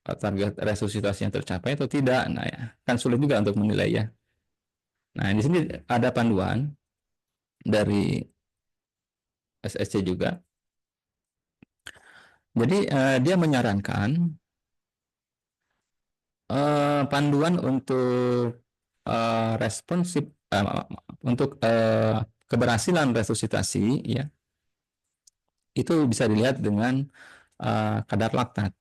target resusitasi yang tercapai atau tidak? Nah, ya, kan sulit juga untuk menilai ya. Nah, di sini ada panduan dari SSC juga. Jadi dia menyarankan panduan untuk responsif untuk keberhasilan resusitasi ya itu bisa dilihat dengan kadar laktat.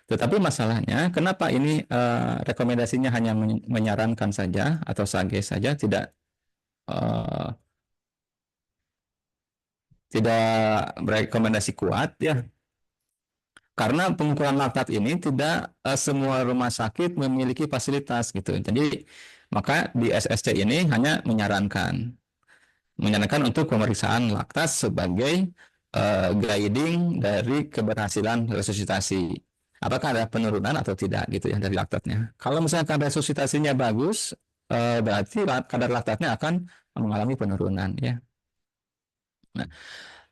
Tetapi masalahnya kenapa ini rekomendasinya hanya menyarankan saja atau SAGE saja, tidak berekomendasi kuat ya. Karena pengukuran laktat ini tidak semua rumah sakit memiliki fasilitas gitu. Jadi maka di SSC ini hanya menyarankan untuk pemeriksaan laktat sebagai guiding dari keberhasilan resusitasi. Apakah ada penurunan atau tidak gitu ya dari laktatnya. Kalau misalkan resusitasinya bagus, berarti kadar laktatnya akan mengalami penurunan ya. Nah,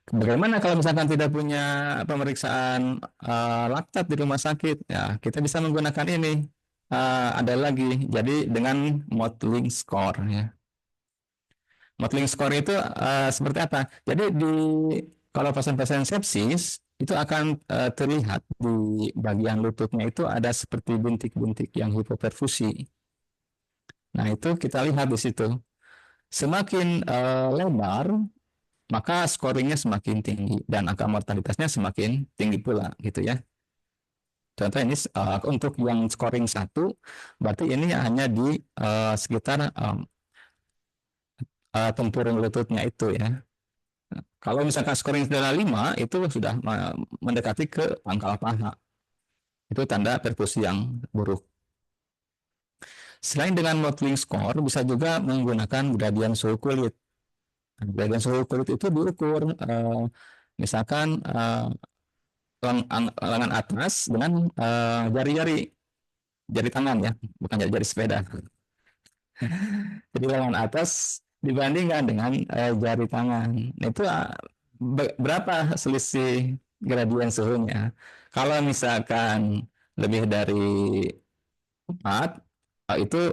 bagaimana kalau misalkan tidak punya pemeriksaan laktat di rumah sakit? Ya, kita bisa menggunakan ini. Ada lagi, jadi dengan modeling score ya. Modeling score itu seperti apa? Jadi kalau pasien-pasien sepsis itu akan terlihat di bagian lututnya itu ada seperti bintik-bintik yang hipoperfusi. Nah, itu kita lihat di situ. Semakin lebar, maka scoringnya semakin tinggi dan angka mortalitasnya semakin tinggi pula gitu ya. Contoh ini untuk yang scoring 1, berarti ini hanya di sekitar tempurung lututnya itu ya. Kalau misalkan scoring sudah 5, itu sudah mendekati ke pangkal paha. Itu tanda perfusi yang buruk. Selain dengan modeling score, bisa juga menggunakan gradien suhu kulit. Gradien suhu kulit itu diukur misalkan lengan atas dengan jari tangan ya, bukan jari sepeda. Jadi lengan atas dibandingkan dengan jari tangan. Itu berapa selisih gradien suhunya? Kalau misalkan lebih dari 4, itu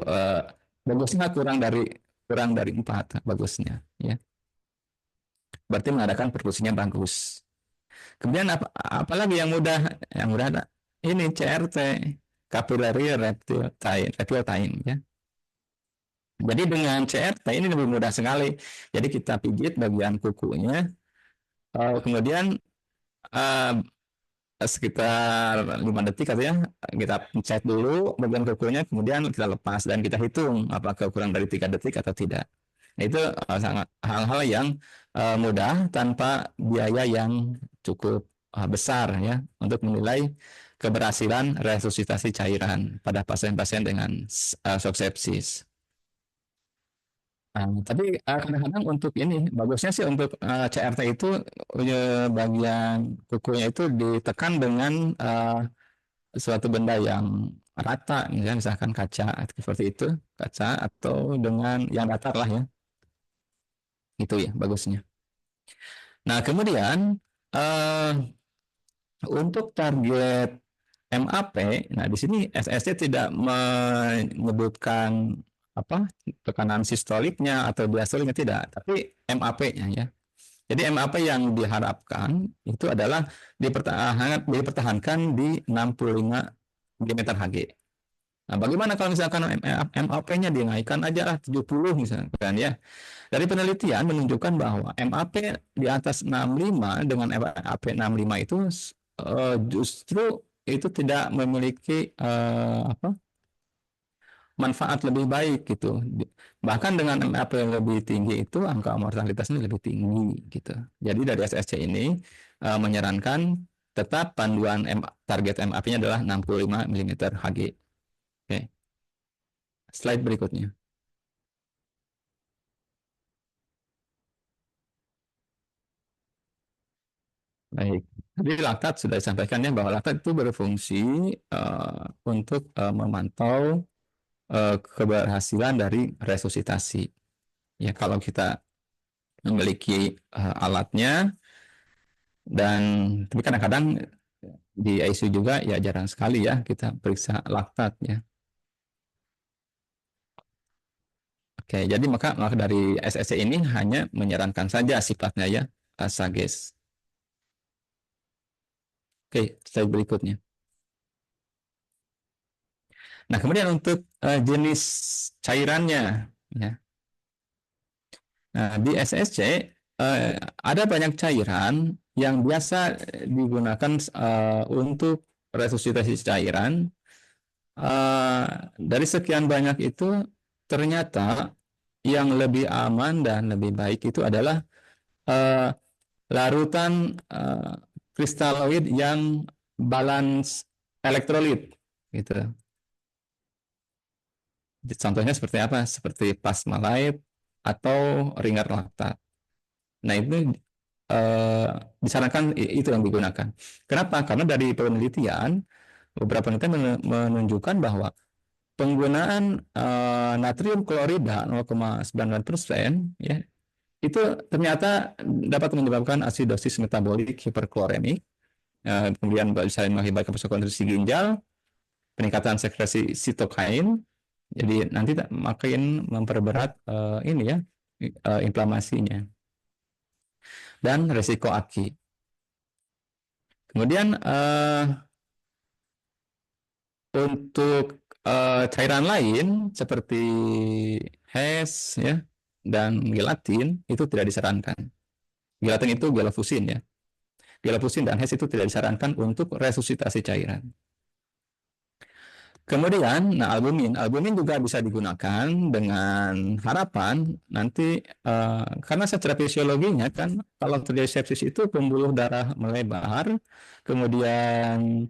bagusnya kurang dari 4 bagusnya ya. Berarti mengadakan perfusinya bagus. Kemudian apalagi yang mudah ini CRT, capillary refill time ya. Jadi dengan CRT ini lebih mudah sekali. Jadi kita pijit bagian kukunya, kemudian sekitar 5 detik katanya kita pencet dulu bagian kukunya, kemudian kita lepas dan kita hitung apakah kurang dari 3 detik atau tidak. Nah, itu sangat hal-hal yang mudah tanpa biaya yang cukup besar ya untuk menilai keberhasilan resusitasi cairan pada pasien-pasien dengan shock sepsis. Tapi kadang-kadang untuk ini bagusnya sih untuk CRT itu bagian kukunya itu ditekan dengan suatu benda yang rata, misalkan kaca seperti itu, kaca atau dengan yang datar lah ya, itu ya bagusnya. Nah kemudian eh, untuk target MAP, nah di sini SSC tidak menyebutkan apa tekanan sistoliknya atau diastoliknya tidak, tapi MAP-nya ya. Jadi MAP yang diharapkan itu adalah dipertahankan di 65 mm Hg. Nah, bagaimana kalau misalkan MAP-nya dinaikkan aja lah 70 misalkan ya. Dari penelitian menunjukkan bahwa MAP di atas 65 dengan MAP 65 itu justru itu tidak memiliki manfaat lebih baik gitu. Bahkan dengan MAP yang lebih tinggi itu angka mortalitasnya lebih tinggi gitu. Jadi dari SSC ini menyarankan tetap panduan target MAP-nya adalah 65 mm Hg. Oke. Slide berikutnya. Baik. Jadi laktat sudah disampaikan ya bahwa laktat itu berfungsi untuk memantau keberhasilan dari resusitasi. Ya kalau kita memiliki alatnya dan tapi kadang-kadang di ICU juga ya jarang sekali ya kita periksa laktat ya. Oke, jadi maka dari SSC ini hanya menyarankan saja sifatnya ya, SAGES. Oke, slide berikutnya. Nah, kemudian untuk jenis cairannya, ya. Nah, di SSC ada banyak cairan yang biasa digunakan untuk resusitasi cairan. Dari sekian banyak itu, ternyata yang lebih aman dan lebih baik itu adalah larutan kristaloid yang balance elektrolit, gitu. Contohnya seperti apa? Seperti Pasmalite atau Ringer Lactate. Nah itu disarankan itu yang digunakan. Kenapa? Karena dari penelitian beberapa penelitian menunjukkan bahwa penggunaan natrium klorida 0,99% ya itu ternyata dapat menyebabkan asidosis metabolik hiperkloremik, kemudian bisa mengakibatkan konstruksi ginjal, peningkatan sekresi sitokain, jadi nanti makin memperberat ini ya inflamasinya dan resiko AKI. Kemudian untuk cairan lain seperti HES ya dan gelatin itu tidak disarankan. Gelatin itu gelafusin ya. Gelafusin dan HES itu tidak disarankan untuk resusitasi cairan. Kemudian, nah albumin juga bisa digunakan dengan harapan nanti karena secara fisiologinya kan kalau terjadi sepsis itu pembuluh darah melebar, kemudian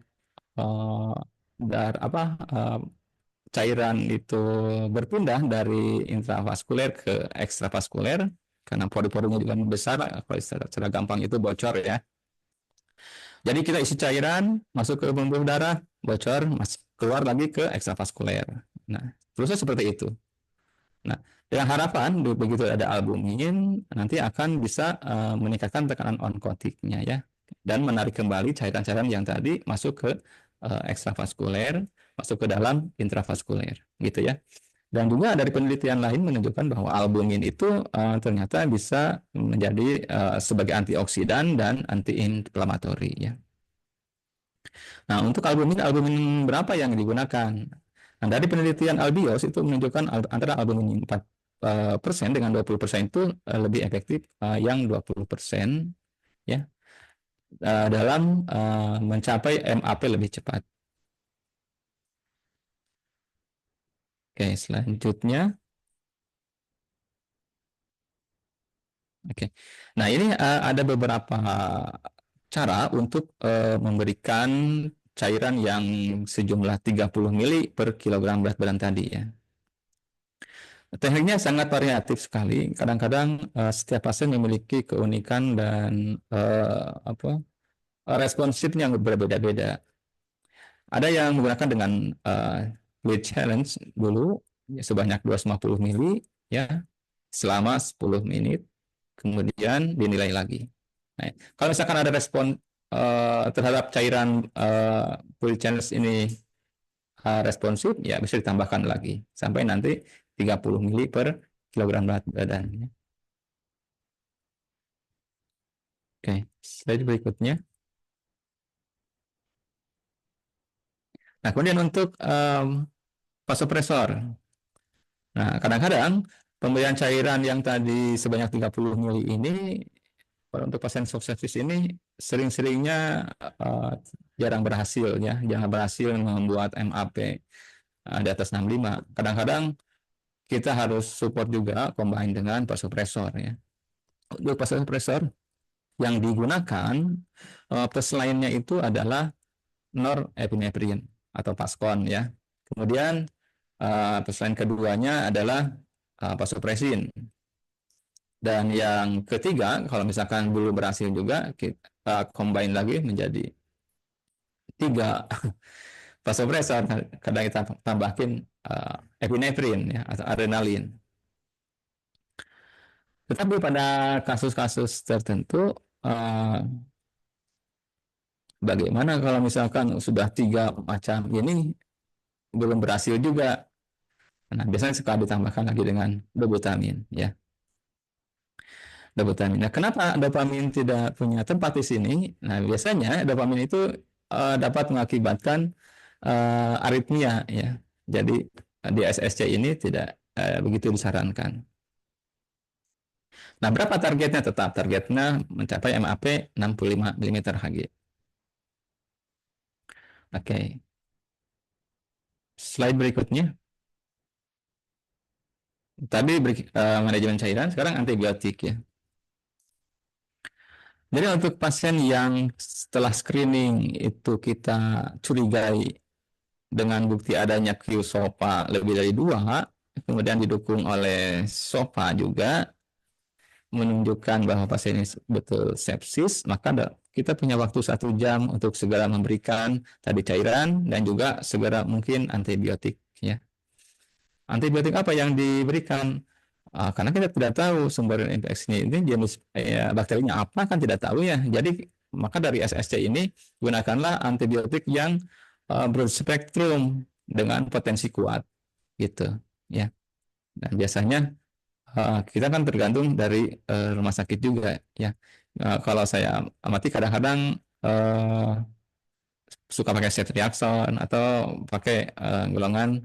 cairan itu berpindah dari intravaskuler ke ekstravaskuler karena pori-porinya juga besar, kalau secara gampang itu bocor ya. Jadi kita isi cairan masuk ke pembuluh darah, bocor, keluar lagi ke ekstravaskuler. Nah, terusnya seperti itu. Nah, dengan harapan begitu ada albumin, nanti akan bisa meningkatkan tekanan onkotiknya ya, dan menarik kembali cairan-cairan yang tadi masuk ke ekstravaskuler, masuk ke dalam intravaskuler, gitu ya. Dan juga dari penelitian lain menunjukkan bahwa albumin itu ternyata bisa menjadi sebagai antioksidan dan anti-inflamatori ya. Nah, untuk albumin berapa yang digunakan? Nah, dari penelitian Albios itu menunjukkan antara albumin 4% dengan 20% itu lebih efektif yang 20% ya dalam mencapai MAP lebih cepat. Oke, selanjutnya. Oke. Nah, ini ada beberapa cara untuk memberikan cairan yang sejumlah 30 mili per kilogram berat badan tadi ya. Tekniknya sangat variatif sekali. Kadang-kadang setiap pasien memiliki keunikan dan responsifnya yang berbeda-beda. Ada yang menggunakan dengan weight challenge dulu ya, sebanyak 250 mili ya selama 10 menit, kemudian dinilai lagi. Nah, kalau misalkan ada respon terhadap cairan weight challenge ini responsif, ya bisa ditambahkan lagi sampai nanti 30 mili per kilogram berat badan. Oke, slide berikutnya. Nah, kemudian untuk vasopresor. Nah, kadang-kadang pemberian cairan yang tadi sebanyak 30 mili ini untuk pasien shock sepsis ini sering-seringnya jarang berhasil ya, jarang berhasil membuat MAP di atas 65. Kadang-kadang kita harus support juga combine dengan vasopresor ya. Untuk vasopresor yang digunakan plus lainnya itu adalah norepinephrine atau Paskon ya. Kemudian pesan keduanya adalah vasopressin. Dan yang ketiga, kalau misalkan belum berhasil juga, kita combine lagi menjadi 3 vasopresor. Kadang kita tambahin epinefrin ya, atau adrenalin. Tetapi pada kasus-kasus tertentu, bagaimana kalau misalkan sudah 3 macam ini belum berhasil juga? Nah, biasanya suka ditambahkan lagi dengan dobutamin ya. Dopamin. Nah, kenapa dopamin tidak punya tempat di sini? Nah, biasanya dopamin itu dapat mengakibatkan aritmia ya. Jadi di SSC ini tidak begitu disarankan. Nah, berapa targetnya? Tetap targetnya mencapai MAP 65 mm Hg. Oke. Slide berikutnya. Tadi manajemen cairan, sekarang antibiotik ya. Jadi untuk pasien yang setelah screening itu kita curigai dengan bukti adanya QSOFA lebih dari 2, kemudian didukung oleh SOFA juga menunjukkan bahwa pasien ini betul sepsis, maka kita punya waktu 1 jam untuk segera memberikan tadi cairan dan juga segera mungkin antibiotik ya. Antibiotik apa yang diberikan? Karena kita tidak tahu sumber infeksinya ini jenis bakterinya apa kan tidak tahu ya. Jadi maka dari SSC ini gunakanlah antibiotik yang broad spektrum dengan potensi kuat gitu ya. Dan biasanya kita kan tergantung dari rumah sakit juga ya. Kalau saya amati kadang-kadang suka pakai ceftriaxone atau pakai golongan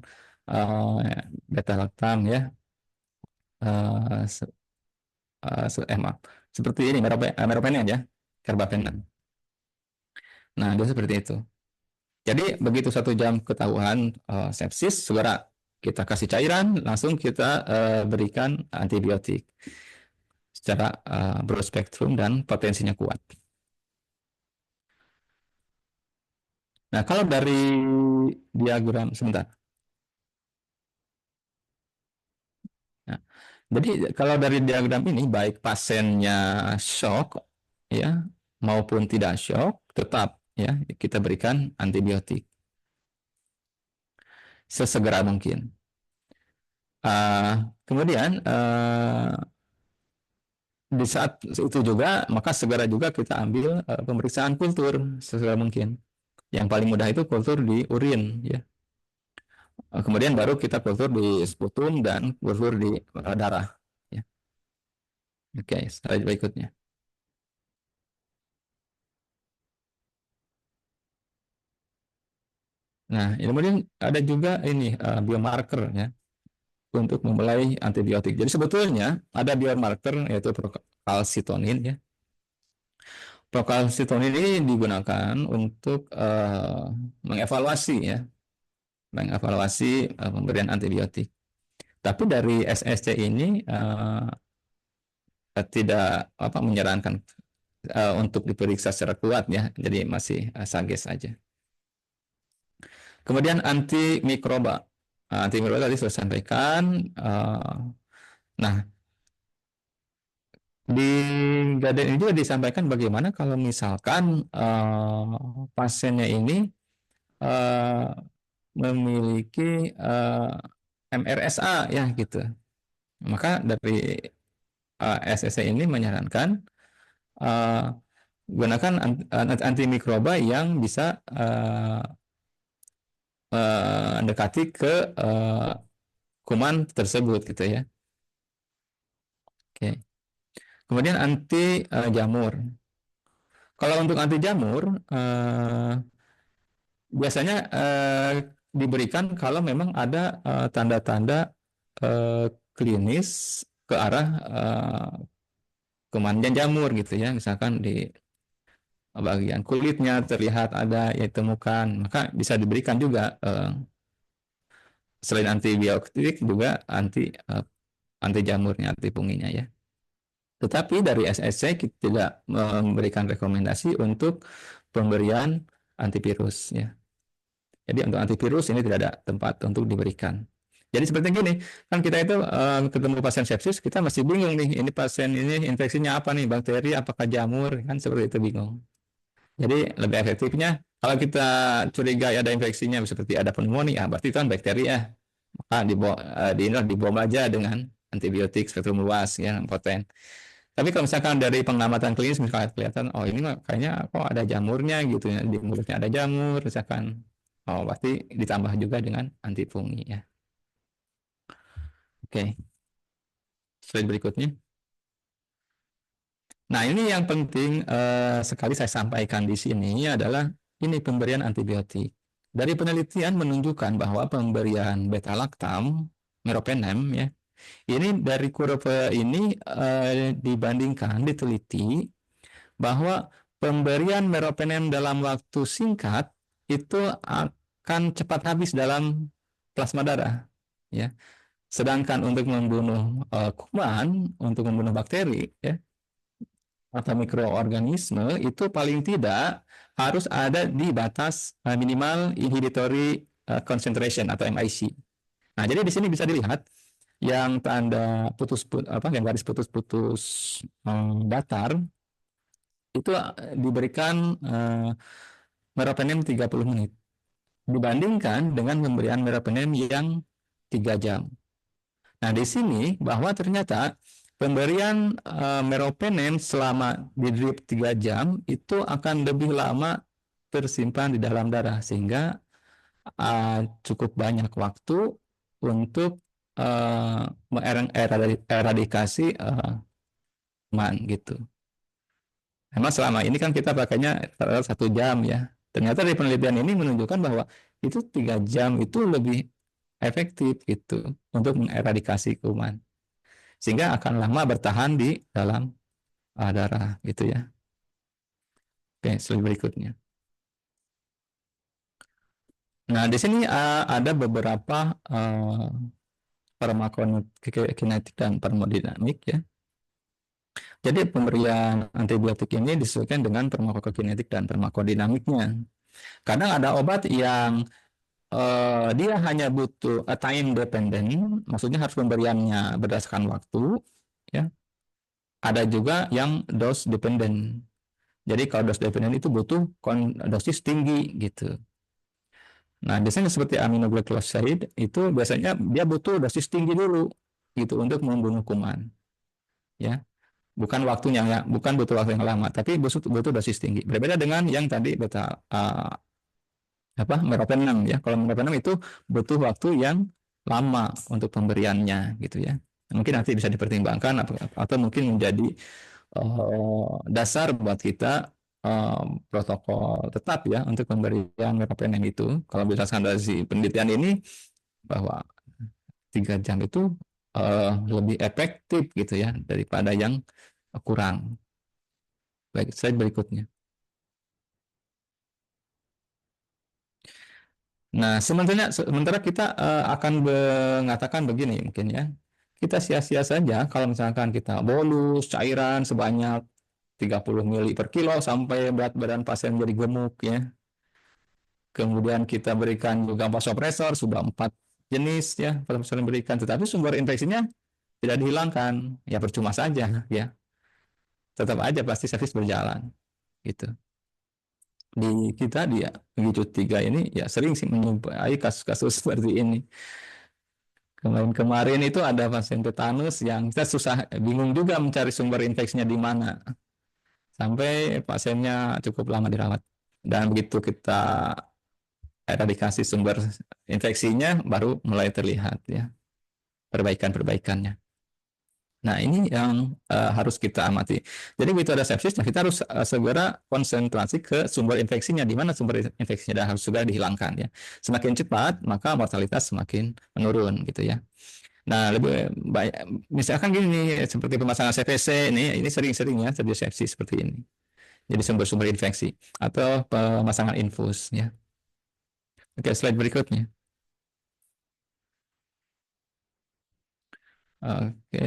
beta lactam ya. Maaf. Seperti ini meropenem ya, carbapenem. Nah, dia seperti itu. Jadi begitu 1 jam ketahuan sepsis, segera kita kasih cairan, langsung kita berikan antibiotik secara broad spektrum dan potensinya kuat. Nah, kalau dari diagram sebentar. Nah, jadi kalau dari diagram ini baik pasiennya shock ya maupun tidak shock tetap ya kita berikan antibiotik sesegera mungkin. Kemudian di saat itu juga maka segera juga kita ambil pemeriksaan kultur sesegera mungkin. Yang paling mudah itu kultur di urin ya. Kemudian baru kita kultur di sputum dan kultur di darah ya. Oke, slide berikutnya. Nah, kemudian ada juga ini biomarker ya untuk memulai antibiotik. Jadi sebetulnya ada biomarker yaitu prokalsitonin ya. Prokalsitonin ini digunakan untuk mengevaluasi ya, mengevaluasi pemberian antibiotik. Tapi dari SSC ini tidak menyarankan untuk diperiksa secara kuat ya, jadi masih sages saja. Kemudian antimikroba. Antimikroba tadi sudah sampaikan. Nah, di guideline ini juga disampaikan bagaimana kalau misalkan pasiennya ini memiliki MRSA ya gitu. Maka dari SSC ini menyarankan gunakan antimikroba yang bisa mendekati ke kuman tersebut gitu ya. Oke. Kemudian anti jamur. Kalau untuk anti jamur biasanya diberikan kalau memang ada tanda-tanda klinis ke arah kuman jamur gitu ya, misalkan di bagian kulitnya terlihat ada yang ditemukan, maka bisa diberikan juga selain antibiotik juga anti jamurnya, anti funginya ya. Tetapi dari SSC kita tidak memberikan rekomendasi untuk pemberian antivirus ya. Jadi untuk antivirus ini tidak ada tempat untuk diberikan. Jadi seperti gini, kan kita itu ketemu pasien sepsis, kita masih bingung nih, ini pasien ini infeksinya apa nih, bakteri, apakah jamur, kan seperti itu bingung. Jadi lebih efektifnya, kalau kita curiga ada infeksinya seperti ada pneumonia, berarti itu kan bakteri ya, maka dibom aja dengan antibiotik spektrum luas ya, poten. Tapi kalau misalkan dari pengamatan klinis misalkan kelihatan, oh ini kayaknya kok ada jamurnya gitu ya, di mulutnya ada jamur, misalkan, oh pasti ditambah juga dengan anti fungi ya. Oke. Slide berikutnya. Nah, ini yang penting sekali saya sampaikan di sini adalah ini pemberian antibiotik. Dari penelitian menunjukkan bahwa pemberian beta-lactam, meropenem ya, ini dari kurva ini dibandingkan diteliti bahwa pemberian meropenem dalam waktu singkat itu akan cepat habis dalam plasma darah ya. Sedangkan untuk membunuh kuman, untuk membunuh bakteri ya atau mikroorganisme itu paling tidak harus ada di batas minimal inhibitory concentration atau MIC. Nah, jadi di sini bisa dilihat yang tanda yang garis putus-putus datar itu diberikan meropenem 30 menit dibandingkan dengan pemberian meropenem yang 3 jam. Nah, di sini bahwa ternyata pemberian meropenem selama di drip 3 jam itu akan lebih lama tersimpan di dalam darah sehingga cukup banyak waktu untuk eradikasi kuman gitu. Memang selama ini kan kita pakainya 1 jam ya. Ternyata dari penelitian ini menunjukkan bahwa itu 3 jam itu lebih efektif gitu untuk mengeradikasi kuman. Sehingga akan lama bertahan di dalam darah gitu ya. Oke, slide berikutnya. Nah, di sini ada beberapa farmakokinetik dan termodinamik ya. Jadi pemberian antibiotik ini disesuaikan dengan farmakokinetik dan farmakodinamiknya. Kadang ada obat yang dia hanya butuh time dependent, maksudnya harus pemberiannya berdasarkan waktu, ya. Ada juga yang dose dependent. Jadi kalau dose dependent itu butuh dosis tinggi gitu. Nah, biasanya seperti aminoglycoside itu biasanya dia butuh dosis tinggi dulu gitu untuk membunuh kuman. Ya. Bukan waktunya ya, bukan butuh waktu yang lama, tapi butuh dosis tinggi. Berbeda dengan yang tadi beta meropenem ya. Kalau meropenem itu butuh waktu yang lama untuk pemberiannya gitu ya. Mungkin nanti bisa dipertimbangkan atau mungkin menjadi dasar buat kita protokol tetap ya untuk pemberian meropenem itu. Kalau berdasarkan dari penelitian ini bahwa 3 jam itu lebih efektif gitu ya daripada yang kurang. Baik, slide berikutnya. Nah, sementara kita akan mengatakan begini mungkin ya. Kita sia-sia saja kalau misalkan kita bolus cairan sebanyak 30 ml per kilo sampai berat badan pasien jadi gemuk ya. Kemudian kita berikan juga vasopresor sudah 4 jenis ya permasalahan diberikan, tetapi sumber infeksinya tidak dihilangkan, ya percuma saja ya. Tetap aja pasti service berjalan gitu. Di kita dia Wujud 3 ini ya sering sih menjumpai kasus-kasus seperti ini. Kemarin itu ada pasien tetanus yang kita susah bingung juga mencari sumber infeksinya di mana. Sampai pasiennya cukup lama dirawat. Dan begitu kita eradikasi sumber infeksinya baru mulai terlihat ya perbaikan-perbaikannya. Nah, ini yang harus kita amati. Jadi begitu ada sepsis, nah kita harus segera konsentrasi ke sumber infeksinya, di mana sumber infeksinya dan harus segera dihilangkan ya. Semakin cepat, maka mortalitas semakin menurun gitu ya. Nah, lebih banyak misalkan gini seperti pemasangan CPC ini sering-sering ya terjadi sepsis seperti ini. Jadi sumber-sumber infeksi atau pemasangan infus ya. Oke, slide berikutnya. Oke,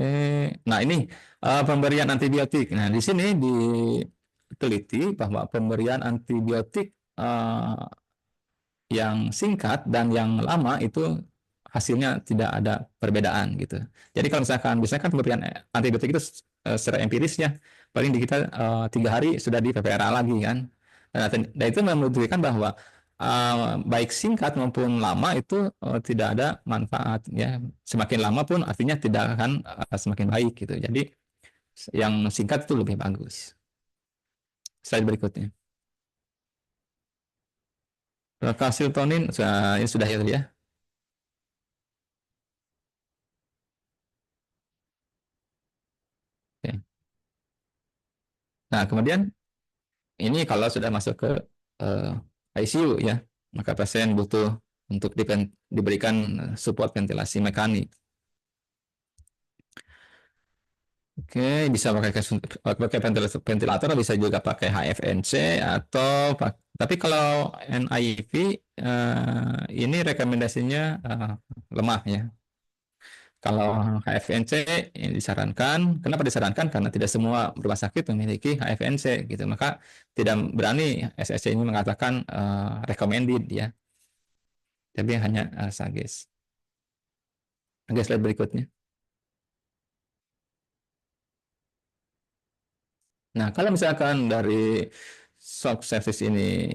nah ini pemberian antibiotik. Nah, di sini diteliti bahwa pemberian antibiotik yang singkat dan yang lama itu hasilnya tidak ada perbedaan gitu. Jadi kalau misalkan pemberian antibiotik itu secara empiris ya, paling di kita 3 hari sudah di PPRA lagi kan. Dan itu membuktikan bahwa baik singkat maupun lama itu tidak ada manfaat ya. Semakin lama pun artinya tidak akan semakin baik gitu. Jadi yang singkat itu lebih bagus. Slide berikutnya. Kalsiltonin ini sudah ya tadi ya. Oke. Nah, kemudian ini kalau sudah masuk ke ICU ya, maka pasien butuh untuk diberikan support ventilasi mekanik. Oke, bisa pakai ventilator, bisa juga pakai HFNC atau tapi kalau NIV ini rekomendasinya lemah ya. Kalau HFNC disarankan, kenapa disarankan? Karena tidak semua rumah sakit memiliki HFNC gitu, maka tidak berani SSC ini mengatakan recommended ya, tapi hanya SAGES. Oke, slide berikutnya. Nah, kalau misalkan dari shock sepsis ini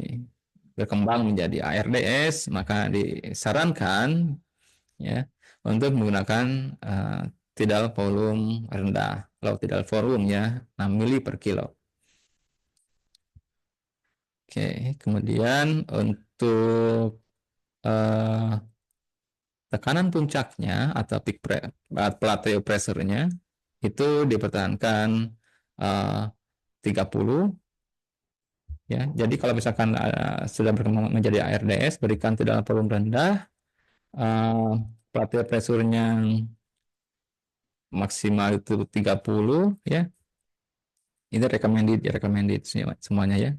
berkembang menjadi ARDS, maka disarankan ya untuk menggunakan tidal volume rendah, low tidal volume ya 6 mili per kilo. Oke, kemudian untuk tekanan puncaknya atau peak plateau pressure-nya itu dipertahankan 30 ya. Jadi kalau misalkan sudah berkembang menjadi ARDS, berikan tidal volume rendah, plateau pressure-nya maksimal itu 30 ya. Ini recommended semuanya ya.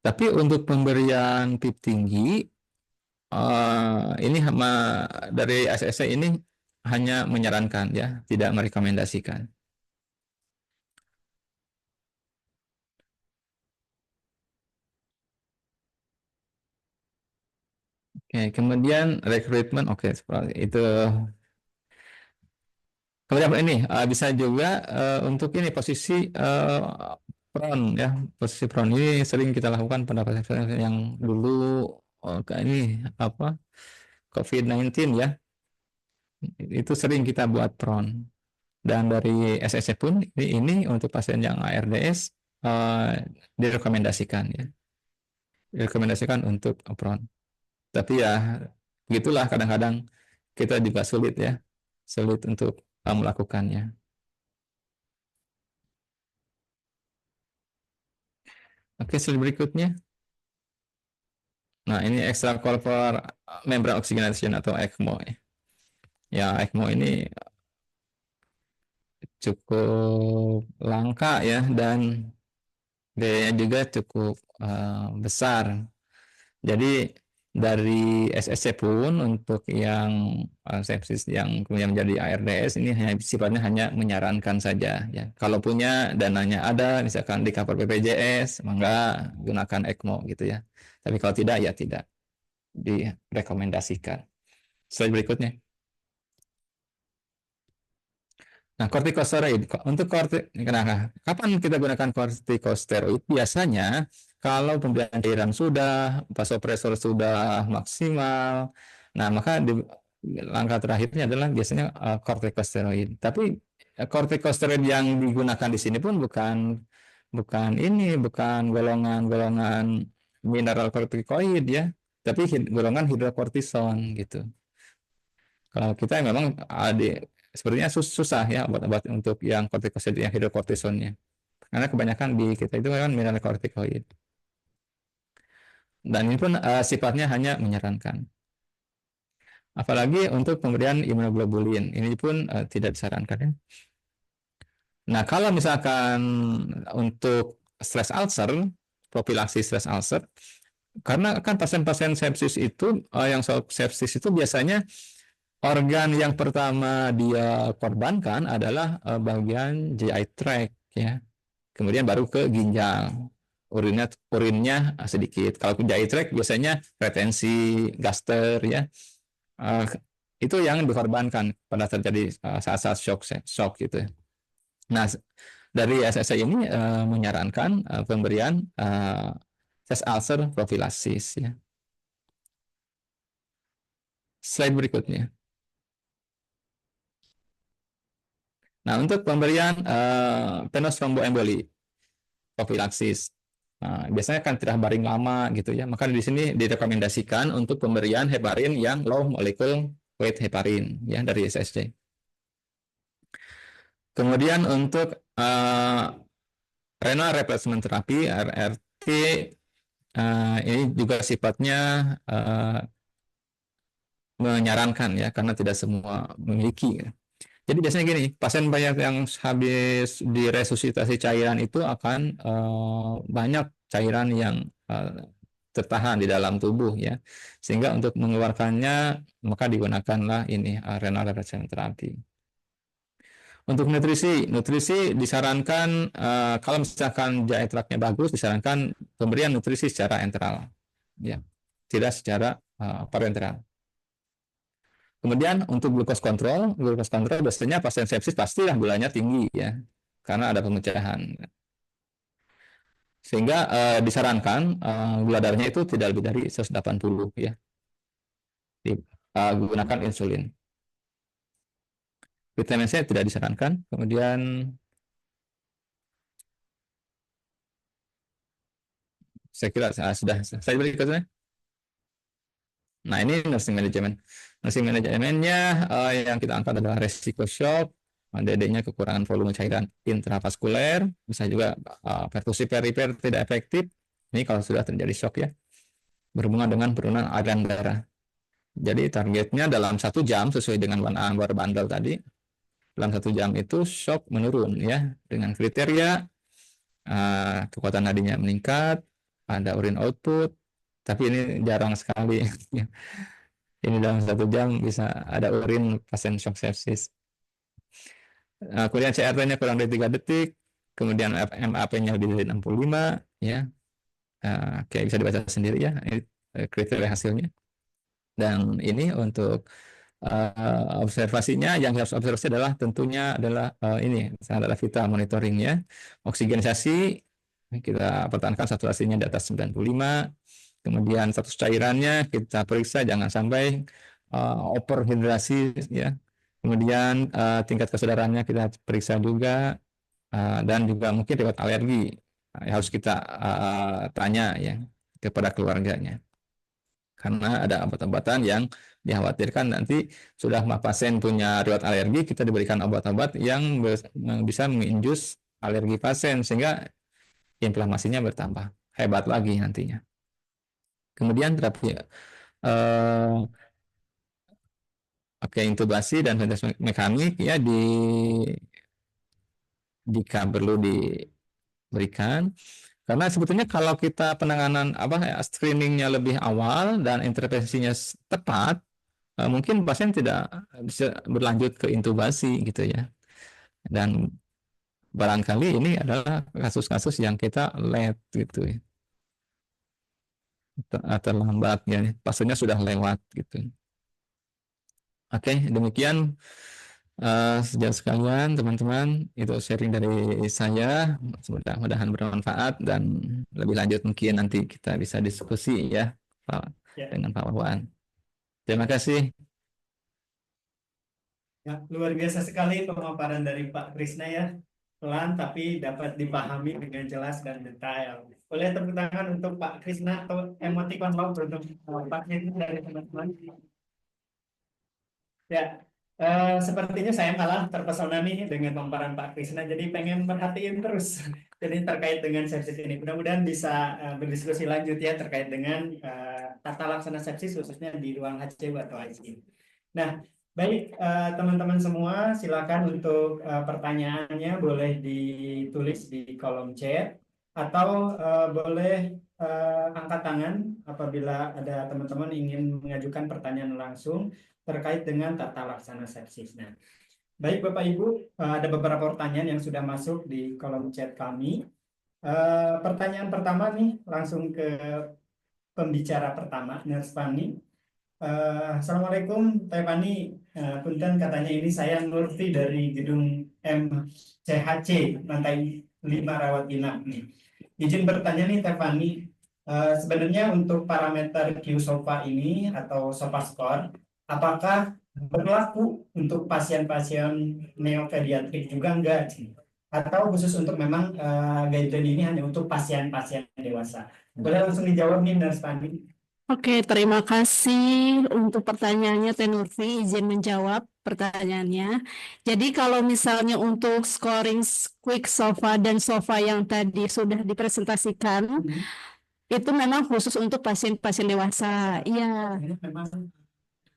Tapi untuk pemberian PIP tinggi ini dari SSC ini hanya menyarankan ya, tidak merekomendasikan. Oke, kemudian rekrutmen, oke, seperti itu. Kemudian ini bisa juga untuk ini posisi prone ya, posisi prone ini sering kita lakukan pada pasien yang dulu ini apa COVID-19 ya, itu sering kita buat prone. Dan dari SSC pun ini untuk pasien yang ARDS direkomendasikan ya, direkomendasikan untuk prone. Tapi ya begitulah, kadang-kadang kita juga sulit untuk melakukannya. Oke, slide berikutnya. Nah, ini extracorporeal membrane oxygenation atau ECMO ya. Ya, ECMO ini cukup langka ya, dan biayanya juga cukup besar. Jadi dari SSC pun untuk yang sepsis yang kemudian menjadi ARDS ini sifatnya hanya menyarankan saja ya. Kalau punya dananya ada, misalkan di cover BPJS, maka gunakan ECMO gitu ya. Tapi kalau tidak ya tidak. direkomendasikan. Slide berikutnya. Nah, kortikosteroid untuk kapan kita gunakan kortikosteroid? Biasanya kalau pemberian cairan sudah, vasopresor sudah maksimal, nah maka langkah terakhirnya adalah biasanya kortikosteroid. Tapi kortikosteroid yang digunakan di sini pun bukan golongan mineral kortikoid ya, tapi golongan hidrokortison gitu. Kalau kita memang sepertinya susah ya obat-obat untuk yang kortikosteroid yang hidrokortisonnya. Karena kebanyakan di kita itu memang mineral kortikoid. Dan ini pun sifatnya hanya menyarankan. Apalagi untuk pemberian imunoglobulin, ini pun tidak disarankan ya. Nah, kalau misalkan untuk stress ulcer, profilaksi stress ulcer, karena kan pasien-pasien sepsis itu yang sepsis itu biasanya organ yang pertama dia korbankan adalah bagian GI tract ya. Kemudian baru ke ginjal. Urinnya sedikit. Kalau ke GI tract biasanya retensi, gaster ya. Itu yang dikorbankan pada terjadi saat-saat shock gitu. Nah, dari SSI ini menyarankan pemberian stress ulcer prophylaxis ya. Slide berikutnya. Nah, untuk pemberian venous thromboemboli prophylaxis, biasanya kan tidak baring lama gitu ya. Maka di sini direkomendasikan untuk pemberian heparin yang low molecular weight heparin ya dari SSC. Kemudian untuk renal replacement therapy RRT ini juga sifatnya menyarankan ya karena tidak semua memiliki. Jadi biasanya gini, pasien banyak yang habis diresusitasi cairan itu akan banyak cairan yang tertahan di dalam tubuh ya, sehingga untuk mengeluarkannya maka digunakanlah ini renal replacement therapy. Untuk nutrisi disarankan kalau misalkan GI tract-nya bagus, disarankan pemberian nutrisi secara enteral, ya, tidak secara parenteral. Kemudian untuk glukos kontrol biasanya pasien sepsis pastilah gulanya tinggi ya, karena ada pemecahan. Sehingga disarankan gula darahnya itu tidak lebih dari 180 ya. Gunakan insulin. Vitamin C tidak disarankan. Kemudian saya kira sudah saya berikutnya. Nah, ini nursing management. Nursing manajemennya yang kita angkat adalah resiko shock, DD-nya kekurangan volume cairan intravaskuler, bisa juga pertusi perifer tidak efektif. Ini kalau sudah terjadi shock ya, berhubungan dengan penurunan aliran darah. Jadi targetnya dalam 1 jam sesuai dengan One-Hour Bundle tadi. Dalam 1 jam itu shock menurun ya, dengan kriteria kekuatan nadinya meningkat, ada urin output, tapi ini jarang sekali. Ini dalam 1 jam bisa ada urin pasien shock sepsis. Kemudian CRT-nya kurang dari 3 detik, kemudian MAP-nya lebih dari 65, ya. Kayak bisa dibaca sendiri ya, ini kriteria hasilnya. Dan ini untuk observasinya, yang harus observasi adalah tentunya adalah ini, adalah vital monitoringnya. Oksigenisasi, kita pertahankan saturasinya di atas 95. Kemudian status cairannya kita periksa jangan sampai overhidrasi ya. Kemudian tingkat kesadarannya kita periksa juga dan juga mungkin riwayat alergi harus kita tanya ya kepada keluarganya. Karena ada obat-obatan yang dikhawatirkan nanti sudah pasien punya riwayat alergi, kita diberikan obat-obat yang bisa menginjus alergi pasien sehingga inflamasinya bertambah hebat lagi nantinya. Kemudian terapi intubasi dan ventilasi mekanik ya jika perlu diberikan, karena sebetulnya kalau kita penanganan screeningnya lebih awal dan intervensinya tepat, mungkin pasien tidak bisa berlanjut ke intubasi gitu ya. Dan barangkali ini adalah kasus-kasus yang kita lihat gitu ya. terlambat ya, fasenya sudah lewat gitu. Oke, demikian sejauh sekalian teman-teman, itu sharing dari saya, mudah-mudahan bermanfaat, dan lebih lanjut mungkin nanti kita bisa diskusi ya Pak, Ya. dengan Pak Wawan. Terima kasih. Ya, luar biasa sekali pemaparan dari Pak Krisna ya. Pelan tapi dapat dipahami dengan jelas dan detail. Boleh tepuk tangan untuk Pak Krisna atau emoticon love untuk Pak Krisna dari teman-teman. Ya, sepertinya saya malah terpesona nih dengan pemaparan Pak Krisna, jadi pengen perhatiin terus. Jadi terkait dengan sepsis ini, mudah-mudahan bisa berdiskusi lanjut ya terkait dengan tata laksana sepsis khususnya di ruang HCU atau ICU. Nah, baik teman-teman semua, silakan untuk pertanyaannya boleh ditulis di kolom chat atau boleh angkat tangan apabila ada teman-teman ingin mengajukan pertanyaan langsung terkait dengan tata laksana sepsis. Nah, baik Bapak Ibu, ada beberapa pertanyaan yang sudah masuk di kolom chat kami. Pertanyaan pertama nih langsung ke pembicara pertama, Nurse Fani. Assalamualaikum, Teh Fani. Punten, katanya ini saya Nurfi dari gedung MCHC, lantai 5 rawat inap nih. Izin bertanya nih Teh Fani, sebenarnya untuk parameter Q-SOFA ini atau SOFA score, apakah berlaku untuk pasien-pasien neopediatrik juga enggak? Atau khusus untuk memang guideline ini hanya untuk pasien-pasien dewasa? Boleh langsung dijawab nih, Nurse Fani. Oke, terima kasih untuk pertanyaannya Teh Nurfi, izin menjawab pertanyaannya. Jadi kalau misalnya untuk scoring quick SOFA dan SOFA yang tadi sudah dipresentasikan, itu memang khusus untuk pasien-pasien dewasa. Iya, Ini memang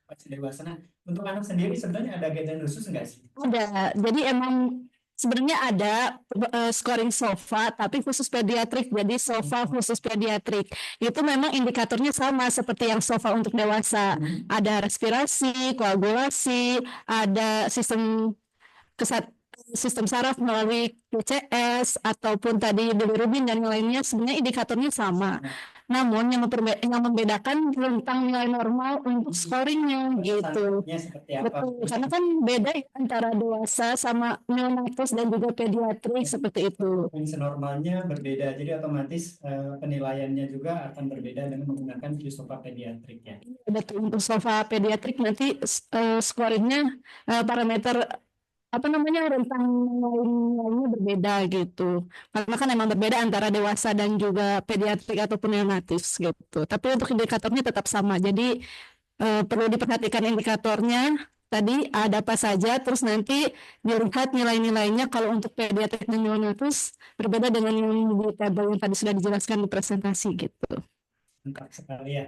pasien dewasa. Nah, untuk anak sendiri sebenarnya ada guideline khusus enggak sih? ada. Jadi emang sebenarnya ada scoring SOFA, tapi khusus pediatrik. Jadi SOFA khusus pediatrik. Itu memang indikatornya sama seperti yang SOFA untuk dewasa. Ada respirasi, koagulasi, ada sistem saraf melalui PCS ataupun tadi bilirubin dan lainnya, sebenarnya indikatornya sama. Namun yang membedakan tentang nilai normal untuk scoringnya gitu. Standarnya seperti apa? Betul, karena kan beda ya antara dewasa sama neonatus dan juga pediatrik seperti itu. Kondisi normalnya berbeda, jadi otomatis penilaiannya juga akan berbeda dengan menggunakan Q-SOFA pediatrik ya. Betul, untuk SOFA pediatrik nanti scoringnya parameter rentang lainnya berbeda gitu. Karena kan emang berbeda antara dewasa dan juga pediatrik ataupun neonatus gitu. Tapi untuk indikatornya tetap sama. Jadi perlu diperhatikan indikatornya tadi ada apa saja, terus nanti dilihat nilai-nilainya. Kalau untuk pediatrik dan neonatus berbeda dengan yang di tabel yang tadi sudah dijelaskan di presentasi gitu. Mantap sekali ya.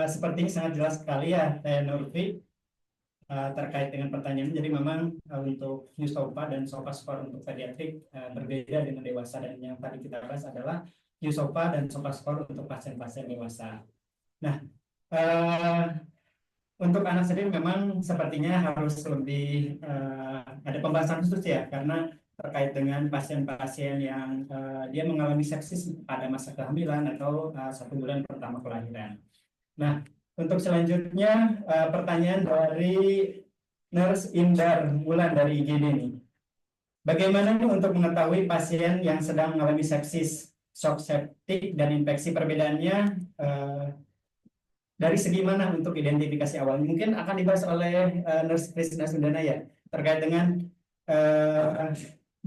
Sepertinya sangat jelas sekali ya, Teh Nurfi, terkait dengan pertanyaan. Jadi memang untuk Q-SOFA dan SOFA score untuk pediatrik berbeda dengan dewasa, dan yang tadi kita bahas adalah Q-SOFA dan SOFA score untuk pasien-pasien dewasa. Nah, untuk anak sendiri memang sepertinya harus lebih ada pembahasan khusus ya, karena terkait dengan pasien-pasien yang dia mengalami sepsis pada masa kehamilan atau 1 bulan pertama kelahiran. Nah, untuk selanjutnya pertanyaan dari Nurse Indar Wulan dari IGD nih. Bagaimana nih untuk mengetahui pasien yang sedang mengalami sepsis, shock septik, dan infeksi? Perbedaannya dari segi mana untuk identifikasi awal? Mungkin akan dibahas oleh Nurse Krisna Sundana ya, terkait dengan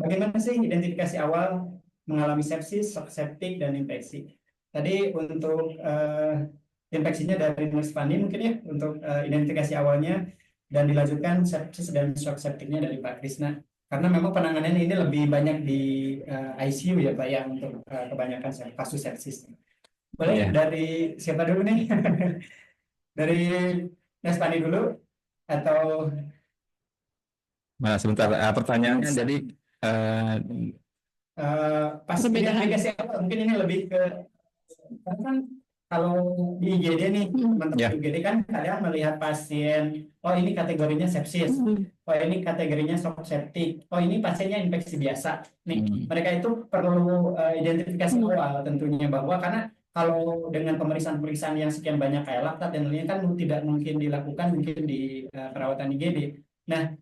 bagaimana sih identifikasi awal mengalami sepsis, shock septik, dan infeksi. Tadi untuk infeksinya dari Nurse Fani mungkin ya untuk identifikasi awalnya, dan dilanjutkan sepsis dan shock septiknya dari Pak Krisna. Karena memang penanganan ini lebih banyak di ICU ya Pak ya, untuk kebanyakan kasus sepsis. Boleh dari siapa dulu nih? Dari Nurse Fani dulu atau? Nah, sebentar, pertanyaannya jadi pas identifikasi awal mungkin ini lebih ke, kan kalau di IGD nih, teman-teman IGD kan kadang melihat pasien, oh ini kategorinya sepsis, oh ini kategorinya shock septik, oh ini pasiennya infeksi biasa. Nih, mereka itu perlu identifikasi awal tentunya, bahwa karena kalau dengan pemeriksaan-pemeriksaan yang sekian banyak kayak laktat dan lainnya kan tidak mungkin dilakukan mungkin di perawatan IGD. Nah,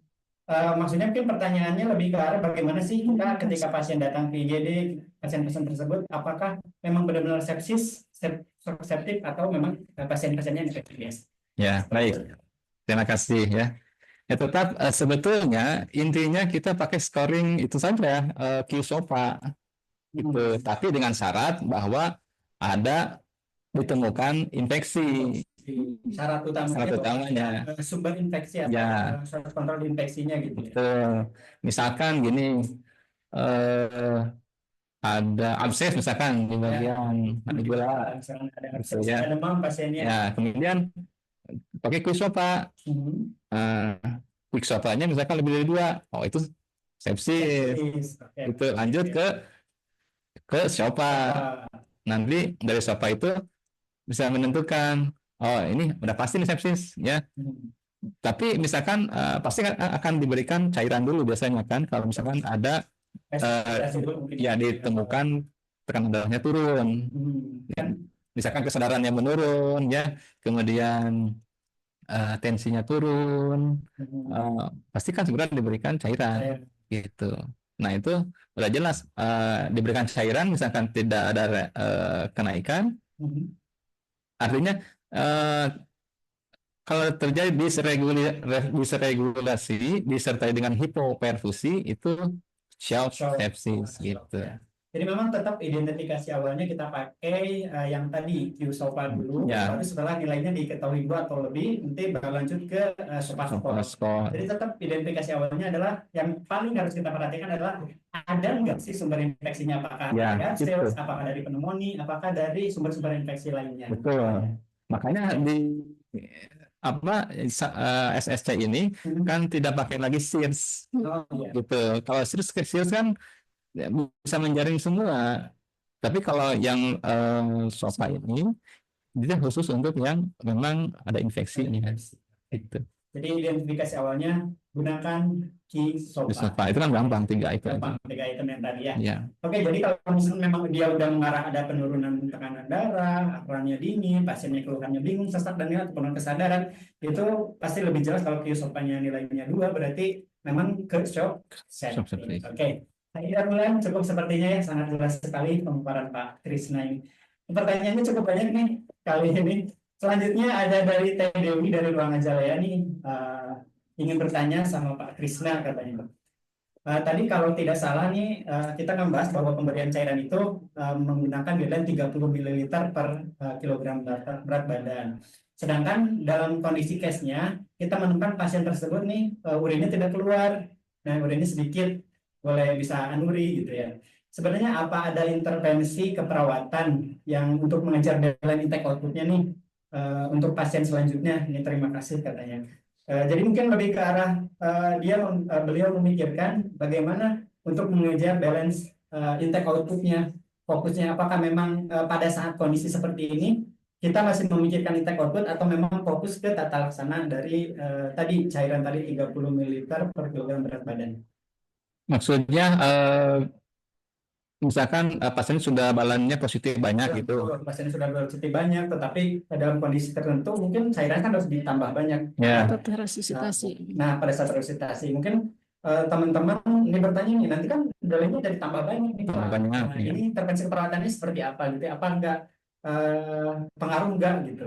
maksudnya mungkin pertanyaannya lebih ke arah bagaimana sih kita ketika pasien datang ke IGD, pasien-pasien tersebut, apakah memang benar-benar septik atau memang pasien-pasiennya infeksi biasa? Ya, baik. Terima kasih ya. Ya tetap sebetulnya intinya kita pakai scoring itu saja QSOFA gitu. Tapi dengan syarat bahwa ada ditemukan infeksi. Syarat Syarat utamanya. Sumber infeksi atau Ya. kontrol infeksinya gitu. Betul. Misalkan gini, ada abses misalkan di bagian mandibular. Misalkan ada Betul, abses, ya. ada demam pasiennya. Ya, kemudian pakai QSOFA. QSOFA-nya misalkan lebih dari 2. Oh, itu sepsis. Oke. Itu lanjut ke SOFA. Nanti dari SOFA itu bisa menentukan, oh ini udah pasti nih sepsis ya. Tapi misalkan pasti akan diberikan cairan dulu biasanya kan, kalau misalkan ada ya ditemukan tekanan darahnya turun, misalkan kesadarannya menurun ya, kemudian tensinya turun, pasti kan segera diberikan cairan gitu. Nah itu udah jelas diberikan cairan, misalkan tidak ada kenaikan, artinya kalau terjadi disregulasi disertai dengan hipoperfusi itu shock sepsis gitu. Jadi memang tetap identifikasi awalnya kita pakai yang tadi QSOFA dulu, Ya. baru setelah nilainya diketahui 2 atau lebih, nanti berlanjut ke SOFA score. Jadi tetap identifikasi awalnya adalah yang paling harus kita perhatikan adalah ada nggak sih sumber infeksinya, apakah dari absces, apakah dari pneumonia, apakah dari sumber-sumber infeksi lainnya. Betul. Makanya di SSC ini kan tidak pakai lagi SIRS gitu. Kalau SIRS kan bisa menjaring semua. Tapi kalau yang SOFA ini dia khusus untuk yang memang ada infeksinya. Gitu. Jadi identifikasi awalnya gunakan QSOFA. Itu kan gampang 3 item. Gampang 3 item yang tadi ya. Ya. Oke, jadi kalau misalnya memang dia udah mengarah ada penurunan tekanan darah, akurnya dingin, pasiennya keluhannya bingung, sesak dan lain-lain, penurunan kesadaran, itu pasti lebih jelas kalau QSOFA-nya nilainya 2, berarti memang ke shock sepsis. Oke. Akhirnya Bulan cukup sepertinya ya, sangat jelas sekali pemaparan Pak Krisna ini. Pertanyaannya cukup banyak nih kali ini. Selanjutnya ada dari Teh Dewi dari Ruang Ajalaya nih, ingin bertanya sama Pak Krisna katanya. Tadi kalau tidak salah nih kita akan bahas bahwa pemberian cairan itu menggunakan guideline 30 ml per kilogram berat badan. Sedangkan dalam kondisi case-nya kita menemukan pasien tersebut nih urinnya tidak keluar, nah urinnya sedikit, boleh bisa anuri gitu ya. Sebenarnya apa ada intervensi keperawatan yang untuk mengejar guideline intake output-nya nih untuk pasien selanjutnya? Ini terima kasih katanya. Jadi mungkin lebih ke arah beliau memikirkan bagaimana untuk mengejar balance intake output-nya, fokusnya apakah memang pada saat kondisi seperti ini kita masih memikirkan intake output atau memang fokus ke tata laksana dari tadi cairan tadi 30 ml per kilogram berat badan. Maksudnya misalkan pasien sudah balannya positif banyak gitu. Pasien sudah positif banyak, tetapi dalam kondisi tertentu mungkin cairan kan harus ditambah banyak. Ya. Atau resusitasi. Nah, pada saat resusitasi mungkin teman-teman ini bertanya nih, nanti kan dalamnya udah ditambah banyak nih Pak. Banyak, Nah, ini intervensi keperawatannya seperti apa gitu? Apa enggak pengaruh enggak gitu?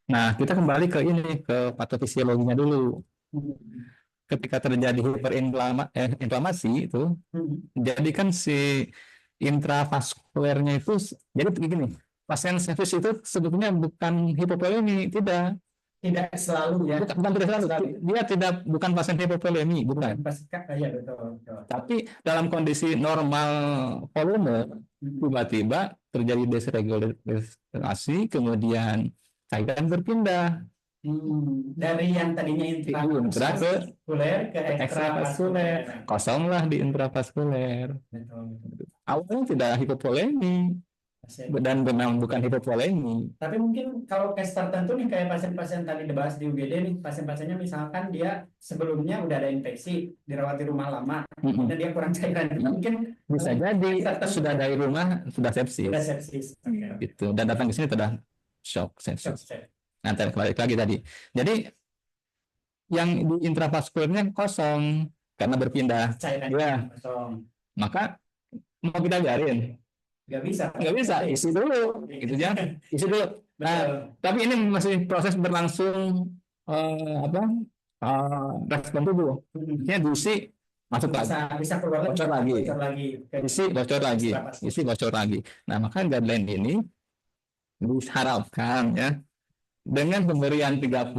Nah, kita kembali ke ini, ke patofisiologinya dulu. Ketika terjadi inflamasi itu, jadi kan si intravaskulernya itu, jadi begini, pasien sepsis itu sebetulnya bukan hipovolemi, tidak selalu ya. Bukan tidak selalu. Dia bukan pasien hipovolemi, bukan. Iya betul. Tapi dalam kondisi normal volume, tiba-tiba terjadi desregulasi, kemudian cairan berpindah. Dari yang tadinya intravaskuler ke ekstravaskuler. Kosonglah di intravaskuler. Awalnya tidak hipovolemi. dan memang bukan hipovolemi. Tapi mungkin kalau case tertentu nih kayak pasien-pasien tadi dibahas di UGD nih, pasien-pasiennya misalkan dia sebelumnya udah ada infeksi, dirawat di rumah lama, Mm-mm. dan dia kurang cairan, mungkin Bisa jadi sudah dari rumah sudah ada sepsis sepsis. Oke. gitu, dan datang ke sini sudah shock sepsis. Shock. Nah, balik lagi tadi. Jadi yang di intravaskulernya kosong karena berpindah, Cairan Ya. kosong. maka mau kita biarin? Nggak bisa. Nggak bisa, isi dulu, gitu ya, isi dulu. Nah, Betul. tapi ini masih proses berlangsung respon tubuh. Artinya diisi masuk lagi, Bisa keluar lagi. Bocor lagi. Bocor lagi. isi bocor lagi, isi bocor lagi. Nah, maka guideline ini diharapkan ya dengan pemberian 30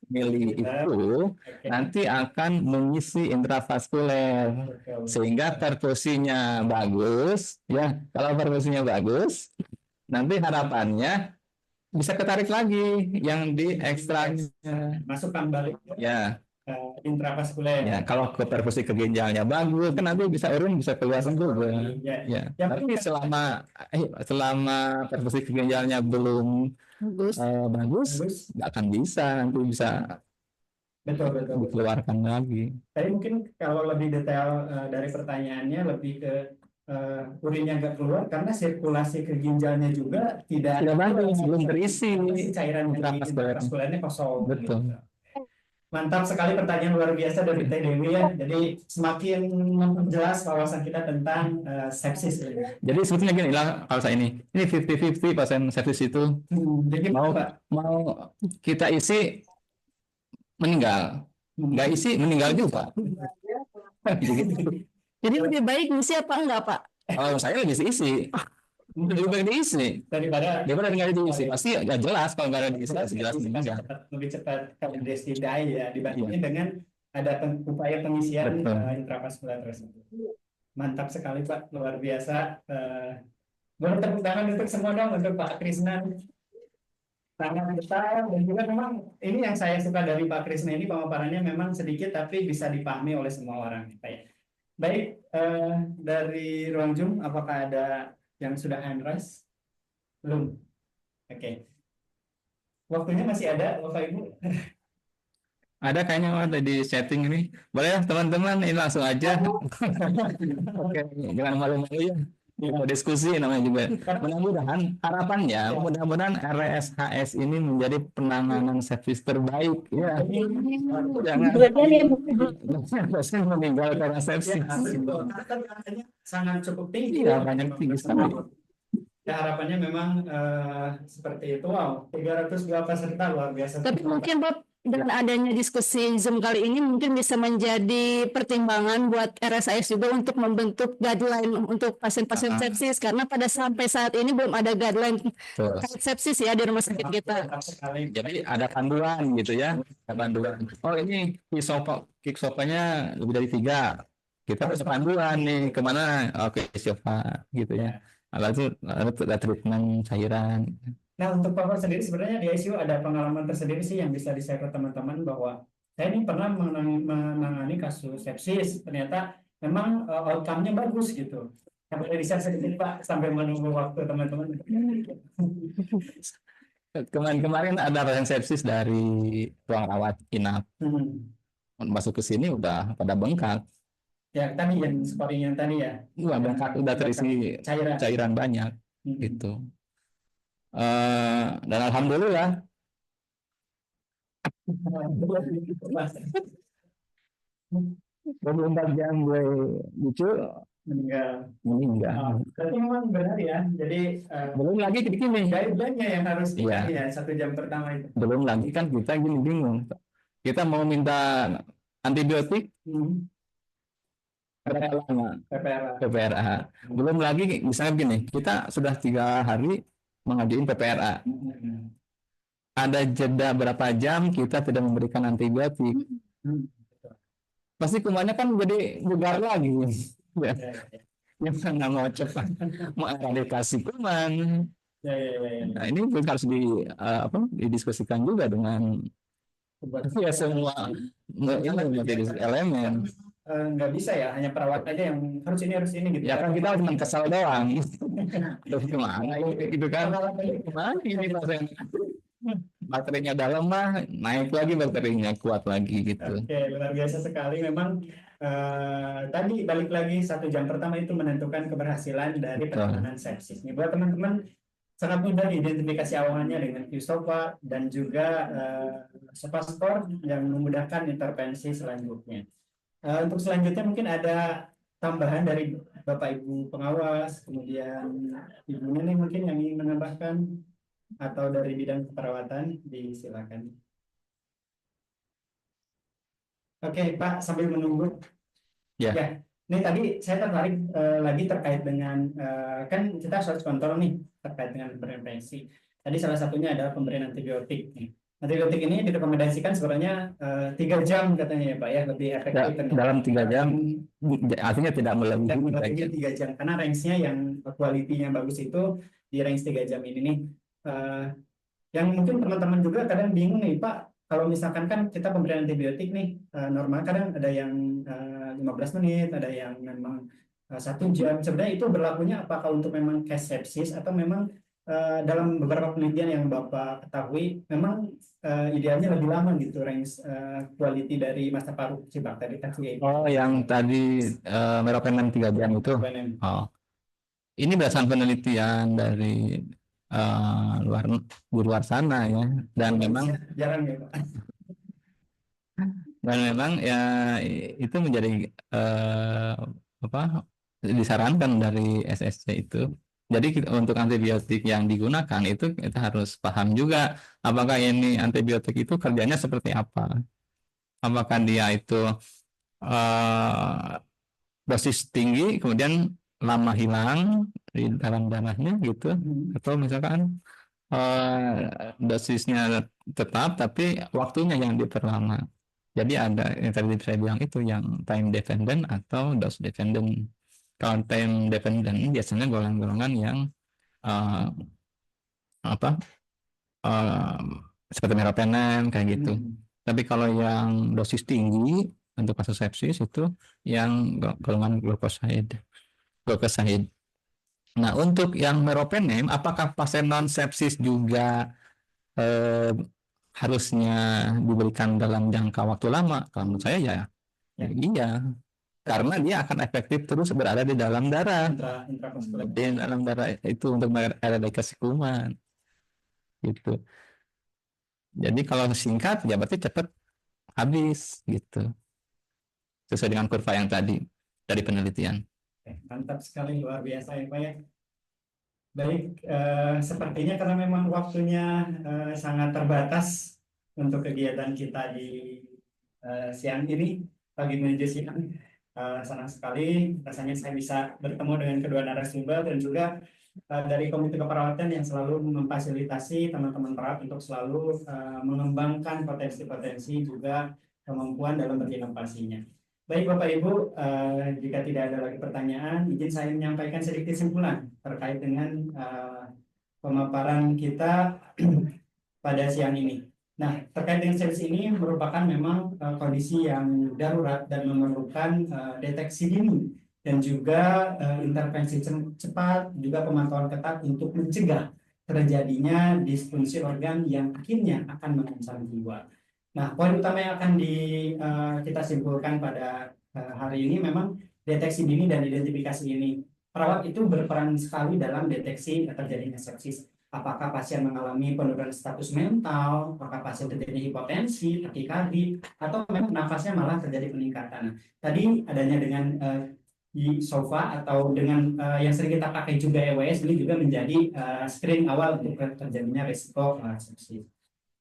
mili itu nanti akan mengisi intravaskuler sehingga perfusinya bagus ya. Kalau perfusinya bagus, nanti harapannya bisa ketarik lagi yang di ekstranya Masukkan balik ya. ke intravaskuler. Ya, kalau ke perfusi ke ginjalnya bagus kan nanti bisa urun, bisa keluar juga. Ya. Ya, Yang tapi selama perfusi ke ginjalnya belum Bagus. bagus, Bagus. nggak akan bisa, nanti bisa Betul. dikeluarkan lagi. Tapi mungkin kalau lebih detail dari pertanyaannya lebih ke urinnya nggak keluar karena sirkulasi ke ginjalnya juga tidak Bagus, belum terisi cairan intravaskuler. intravaskulernya kosong. Betul. Gitu. Mantap sekali pertanyaan luar biasa dari Teh Dewi ya. Jadi semakin memperjelas wawasan kita tentang sepsis. Jadi sebetulnya gini lah kalau saya ini 50-50 pasien sepsis itu Jadi mau Pak, kita isi meninggal, nggak isi meninggal juga. Gitu. Jadi lebih baik ngisi apa enggak, Pak? Kalau saya lebih isi, lebih baik diisi daripada nggak diisi. Pasti ya jelas kalau nggak ada diisi pasti jelas lebih meninggal. cepat, lebih cepat die ya dibandingin dengan ada upaya pengisian Betul. intravaskuler tersebut. Mantap sekali Pak, luar biasa. Boleh tepuk tangan untuk semua dong untuk Pak Krisna. Sangat besar dan juga memang ini yang saya suka dari Pak Krisna ini pemaparannya memang sedikit tapi bisa dipahami oleh semua orang. Baik, dari ruang Zoom apakah ada yang sudah hand raise? Belum. Oke. Waktunya masih ada, Bapak Ibu. Ada kayaknya ada di setting ini. Boleh ya teman-teman, ini langsung aja. Oke, jangan malu-malu ya. Mau diskusi namanya juga. Mudah-mudahan RSHS ini menjadi penanganan sepsis terbaik ya. Jangan pasien meninggal karena sepsis. Sangat cukup tinggi. Iya, banyak tinggi sekali. Ya, harapannya memang seperti itu. Wow, 302 peserta luar biasa. Tapi mungkin Pak, dengan adanya diskusi Zoom kali ini mungkin bisa menjadi pertimbangan buat RSIS juga untuk membentuk guideline untuk pasien-pasien sepsis karena pada sampai saat ini belum ada guideline terkait sepsis ya di rumah sakit kita. Jadi ada panduan gitu ya, ada panduan. Oh ini kiksopanya lebih dari 3. Kita harus panduan nih kemana? Oke, kisopa gitu ya. Lalu ada treatment cairan. Nah, untuk Bapak sendiri sebenarnya di ICU ada pengalaman tersendiri sih yang bisa di-share ke teman-teman bahwa saya ini pernah menangani kasus sepsis, ternyata memang outcome-nya bagus gitu. Sampai di-share sedikit Pak, sampai menunggu waktu teman-teman. Kemarin ada pasien sepsis dari ruang rawat inap. Masuk ke sini udah pada bengkak. Ya, tadi yang scoring yang tadi ya. Wah, bengkak udah terisi cairan banyak gitu. Dan alhamdulillah 24 jam gue lucu meninggal. Berarti memang benar ya. Jadi belum lagi gini guideline-nya yang harus ya 1 jam pertama itu. Belum lagi kan kita gini bingung. Kita mau minta antibiotik berapa lama? PPRA. Belum lagi misalnya begini, kita sudah 3 hari mengajuin PPRA. Ada jeda berapa jam kita tidak memberikan antibiotik. Pasti kumannya kan jadi bugar lagi. Ya. Yang nggak mau cepat mengeradikasi kuman. Nah ini harus didiskusikan juga dengan semua elemen. nggak bisa ya, hanya perawat aja yang harus ini gitu. Ya kan kita cuma kesal doang. Terus gimana ini gitu kan? Gimana ini baterainya dalam mah naik lagi baterainya kuat lagi gitu. Oke, luar biasa sekali. Memang tadi balik lagi 1 jam pertama itu menentukan keberhasilan dari Betul. penanganan sepsis. Nih buat teman-teman sangat mudah identifikasi awalnya dengan QSOFA dan juga SOFA-score yang memudahkan intervensi selanjutnya. Untuk selanjutnya mungkin ada tambahan dari Bapak Ibu pengawas, kemudian Ibu Neni mungkin yang ingin menambahkan atau dari bidang keperawatan, disilakan. Oke, Pak, sambil menunggu. Ya. Ini tadi saya tertarik lagi terkait dengan kan kita harus kontrol nih terkait dengan prevensi. Tadi salah satunya adalah pemberian antibiotik. Antibiotik ini direkomendasikan sebenarnya 3 jam katanya ya Pak ya, lebih efektif. Dalam 3 jam, artinya tidak melebihi 3 jam karena range-nya yang quality-nya bagus itu di range 3 jam ini nih. Yang mungkin teman-teman juga kadang bingung nih Pak, kalau misalkan kan kita pemberian antibiotik nih normal kadang ada yang 15 menit, ada yang memang 1 jam. Sebenarnya itu berlakunya apakah untuk memang case sepsis atau memang dalam beberapa penelitian yang Bapak ketahui memang idealnya lebih lama gitu range quality dari masa paru si bakteri tadi. Oh, yang tadi meropenem 3 jam itu. Oh. Ini berdasarkan penelitian dari luar sana ya, dan memang jarang ya Pak. Dan memang ya itu menjadi disarankan dari SSC itu. Jadi untuk antibiotik yang digunakan itu kita harus paham juga apakah ini antibiotik itu kerjanya seperti apa. Apakah dia itu dosis tinggi kemudian lama hilang di dalam darahnya gitu, atau misalkan dosisnya tetap tapi waktunya yang diperlama. Jadi ada yang tadi saya bilang itu yang time dependent atau dose dependent. Kalau time dependent biasanya golongan-golongan yang seperti meropenem kayak gitu. Tapi kalau yang dosis tinggi untuk kasus sepsis itu yang golongan glukosaid. Nah, untuk yang meropenem, apakah pasien non sepsis juga harusnya diberikan dalam jangka waktu lama? Kalau menurut saya ya iya, karena dia akan efektif terus berada di dalam darah. Di dalam darah itu untuk mengeradikasi kuman. Gitu. Jadi kalau singkat ya berarti cepat habis gitu. Sesuai dengan kurva yang tadi dari penelitian. Mantap sekali, luar biasa ya Pak ya. Baik, sepertinya karena memang waktunya sangat terbatas untuk kegiatan kita di siang ini, pagi menuju siang. Senang sekali rasanya saya bisa bertemu dengan kedua narasumber dan juga dari Komite Keperawatan yang selalu memfasilitasi teman-teman perawat untuk selalu mengembangkan potensi-potensi juga kemampuan dalam berinovasinya. Baik Bapak Ibu, jika tidak ada lagi pertanyaan, izin saya menyampaikan sedikit kesimpulan terkait dengan pemaparan kita pada siang ini. Nah, terkait dengan sepsis ini merupakan memang kondisi yang darurat dan memerlukan deteksi dini dan juga intervensi cepat, juga pemantauan ketat untuk mencegah terjadinya disfungsi organ yang akhirnya akan mengancam jiwa. Nah, poin utama yang akan kita simpulkan pada hari ini memang deteksi dini dan identifikasi ini. Perawat itu berperan sekali dalam deteksi terjadinya sepsis. Apakah pasien mengalami penurunan status mental, apakah pasien terjadi hipotensi, takikardi, atau memang nafasnya malah terjadi peningkatan. Tadi adanya dengan di SOFA atau dengan yang sering kita pakai juga EWS ini juga menjadi screening awal untuk terjadinya risiko sepsis.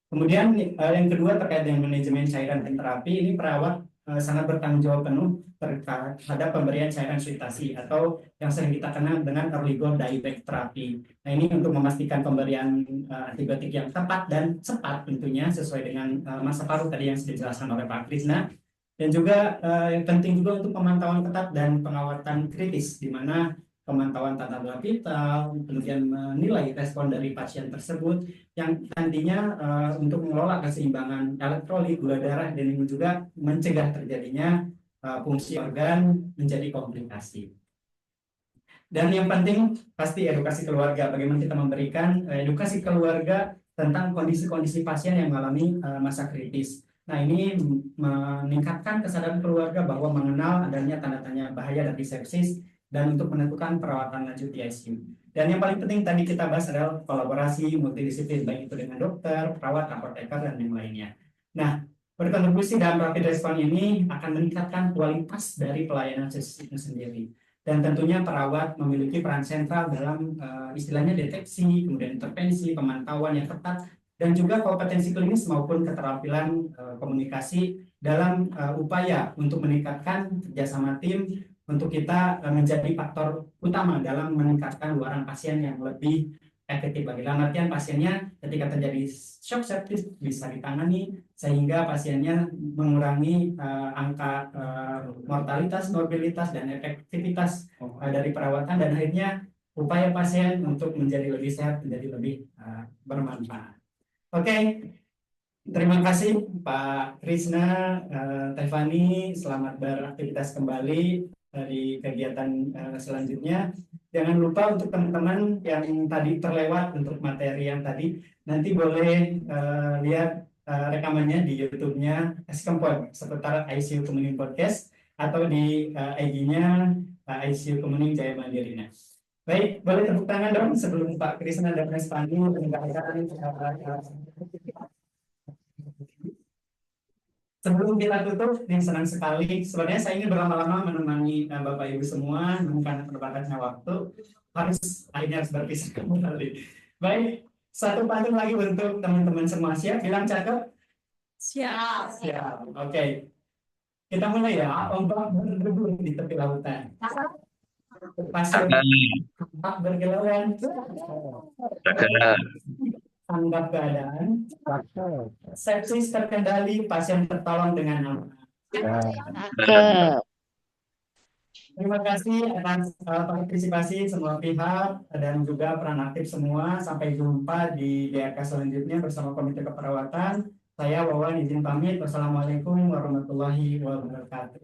Kemudian yang kedua terkait dengan manajemen cairan dan terapi, ini perawat sangat bertanggung jawab penuh terhadap pemberian cairan suitasi atau yang sering kita kenal dengan early go direct therapy. Nah, ini untuk memastikan pemberian antibiotik yang tepat dan cepat tentunya sesuai dengan masa paru tadi yang sudah dijelaskan oleh Pak Krisna. Dan juga yang penting juga untuk pemantauan ketat dan pengawatan kritis di mana pemantauan tata bola vital, kemudian menilai respon dari pasien tersebut yang nantinya untuk mengelola keseimbangan elektrolit, gula darah, dan juga mencegah terjadinya fungsi organ menjadi komplikasi. Dan yang penting pasti edukasi keluarga, bagaimana kita memberikan edukasi keluarga tentang kondisi-kondisi pasien yang mengalami masa kritis. Nah, ini meningkatkan kesadaran keluarga bahwa mengenal adanya tanda-tanda bahaya dari sepsis dan untuk menentukan perawatan lanjut di ICU. Dan yang paling penting tadi kita bahas adalah kolaborasi multidisiplin, baik itu dengan dokter, perawat, apoteker, dan yang lainnya. Nah, berkontribusi dalam rapid response ini akan meningkatkan kualitas dari pelayanan sepsis itu sendiri. Dan tentunya perawat memiliki peran sentral dalam istilahnya deteksi, kemudian intervensi, pemantauan yang ketat, dan juga kompetensi klinis maupun keterampilan komunikasi dalam upaya untuk meningkatkan kerjasama tim untuk kita menjadi faktor utama dalam meningkatkan luaran pasien yang lebih efektif. Dalam artian pasiennya ketika terjadi shock sepsis bisa ditangani sehingga pasiennya mengurangi angka mortalitas, morbilitas, dan efektivitas dari perawatan, dan akhirnya upaya pasien untuk menjadi lebih sehat menjadi lebih bermanfaat. Oke, terima kasih Pak Krisna, Tefani, selamat beraktivitas kembali di kegiatan selanjutnya. Jangan lupa untuk teman-teman yang tadi terlewat untuk materi yang tadi, nanti boleh lihat rekamannya di YouTube-nya Eskempod seputar ICU Kemuning Podcast atau di IG-nya ICU Kemuning Jaya Mandiri. Baik, boleh tepuk tangan dong sebelum Pak Krisna dan Mas Pandi meninggalkan. Sebelum kita tutup, yang senang sekali. Sebenarnya saya ingin berlama-lama menemani Bapak Ibu semua, namun karena terbatasnya waktu, akhirnya harus berpisah kembali. Baik, satu pantun lagi untuk teman-teman semua. Siap? Bilang cakep? Siap. Siap. Oke. Kita mulai ya. Ombak berdebu di tepi lautan. Pasir tak bergelauan. Tanggap keadaan. Sepsis terkendali, pasien tertolong dengan aman. Cakep. Terima kasih atas partisipasi semua pihak dan juga peran aktif semua. Sampai jumpa di DRK selanjutnya bersama Komite Keperawatan. Saya Wawan izin pamit. Wassalamualaikum warahmatullahi wabarakatuh.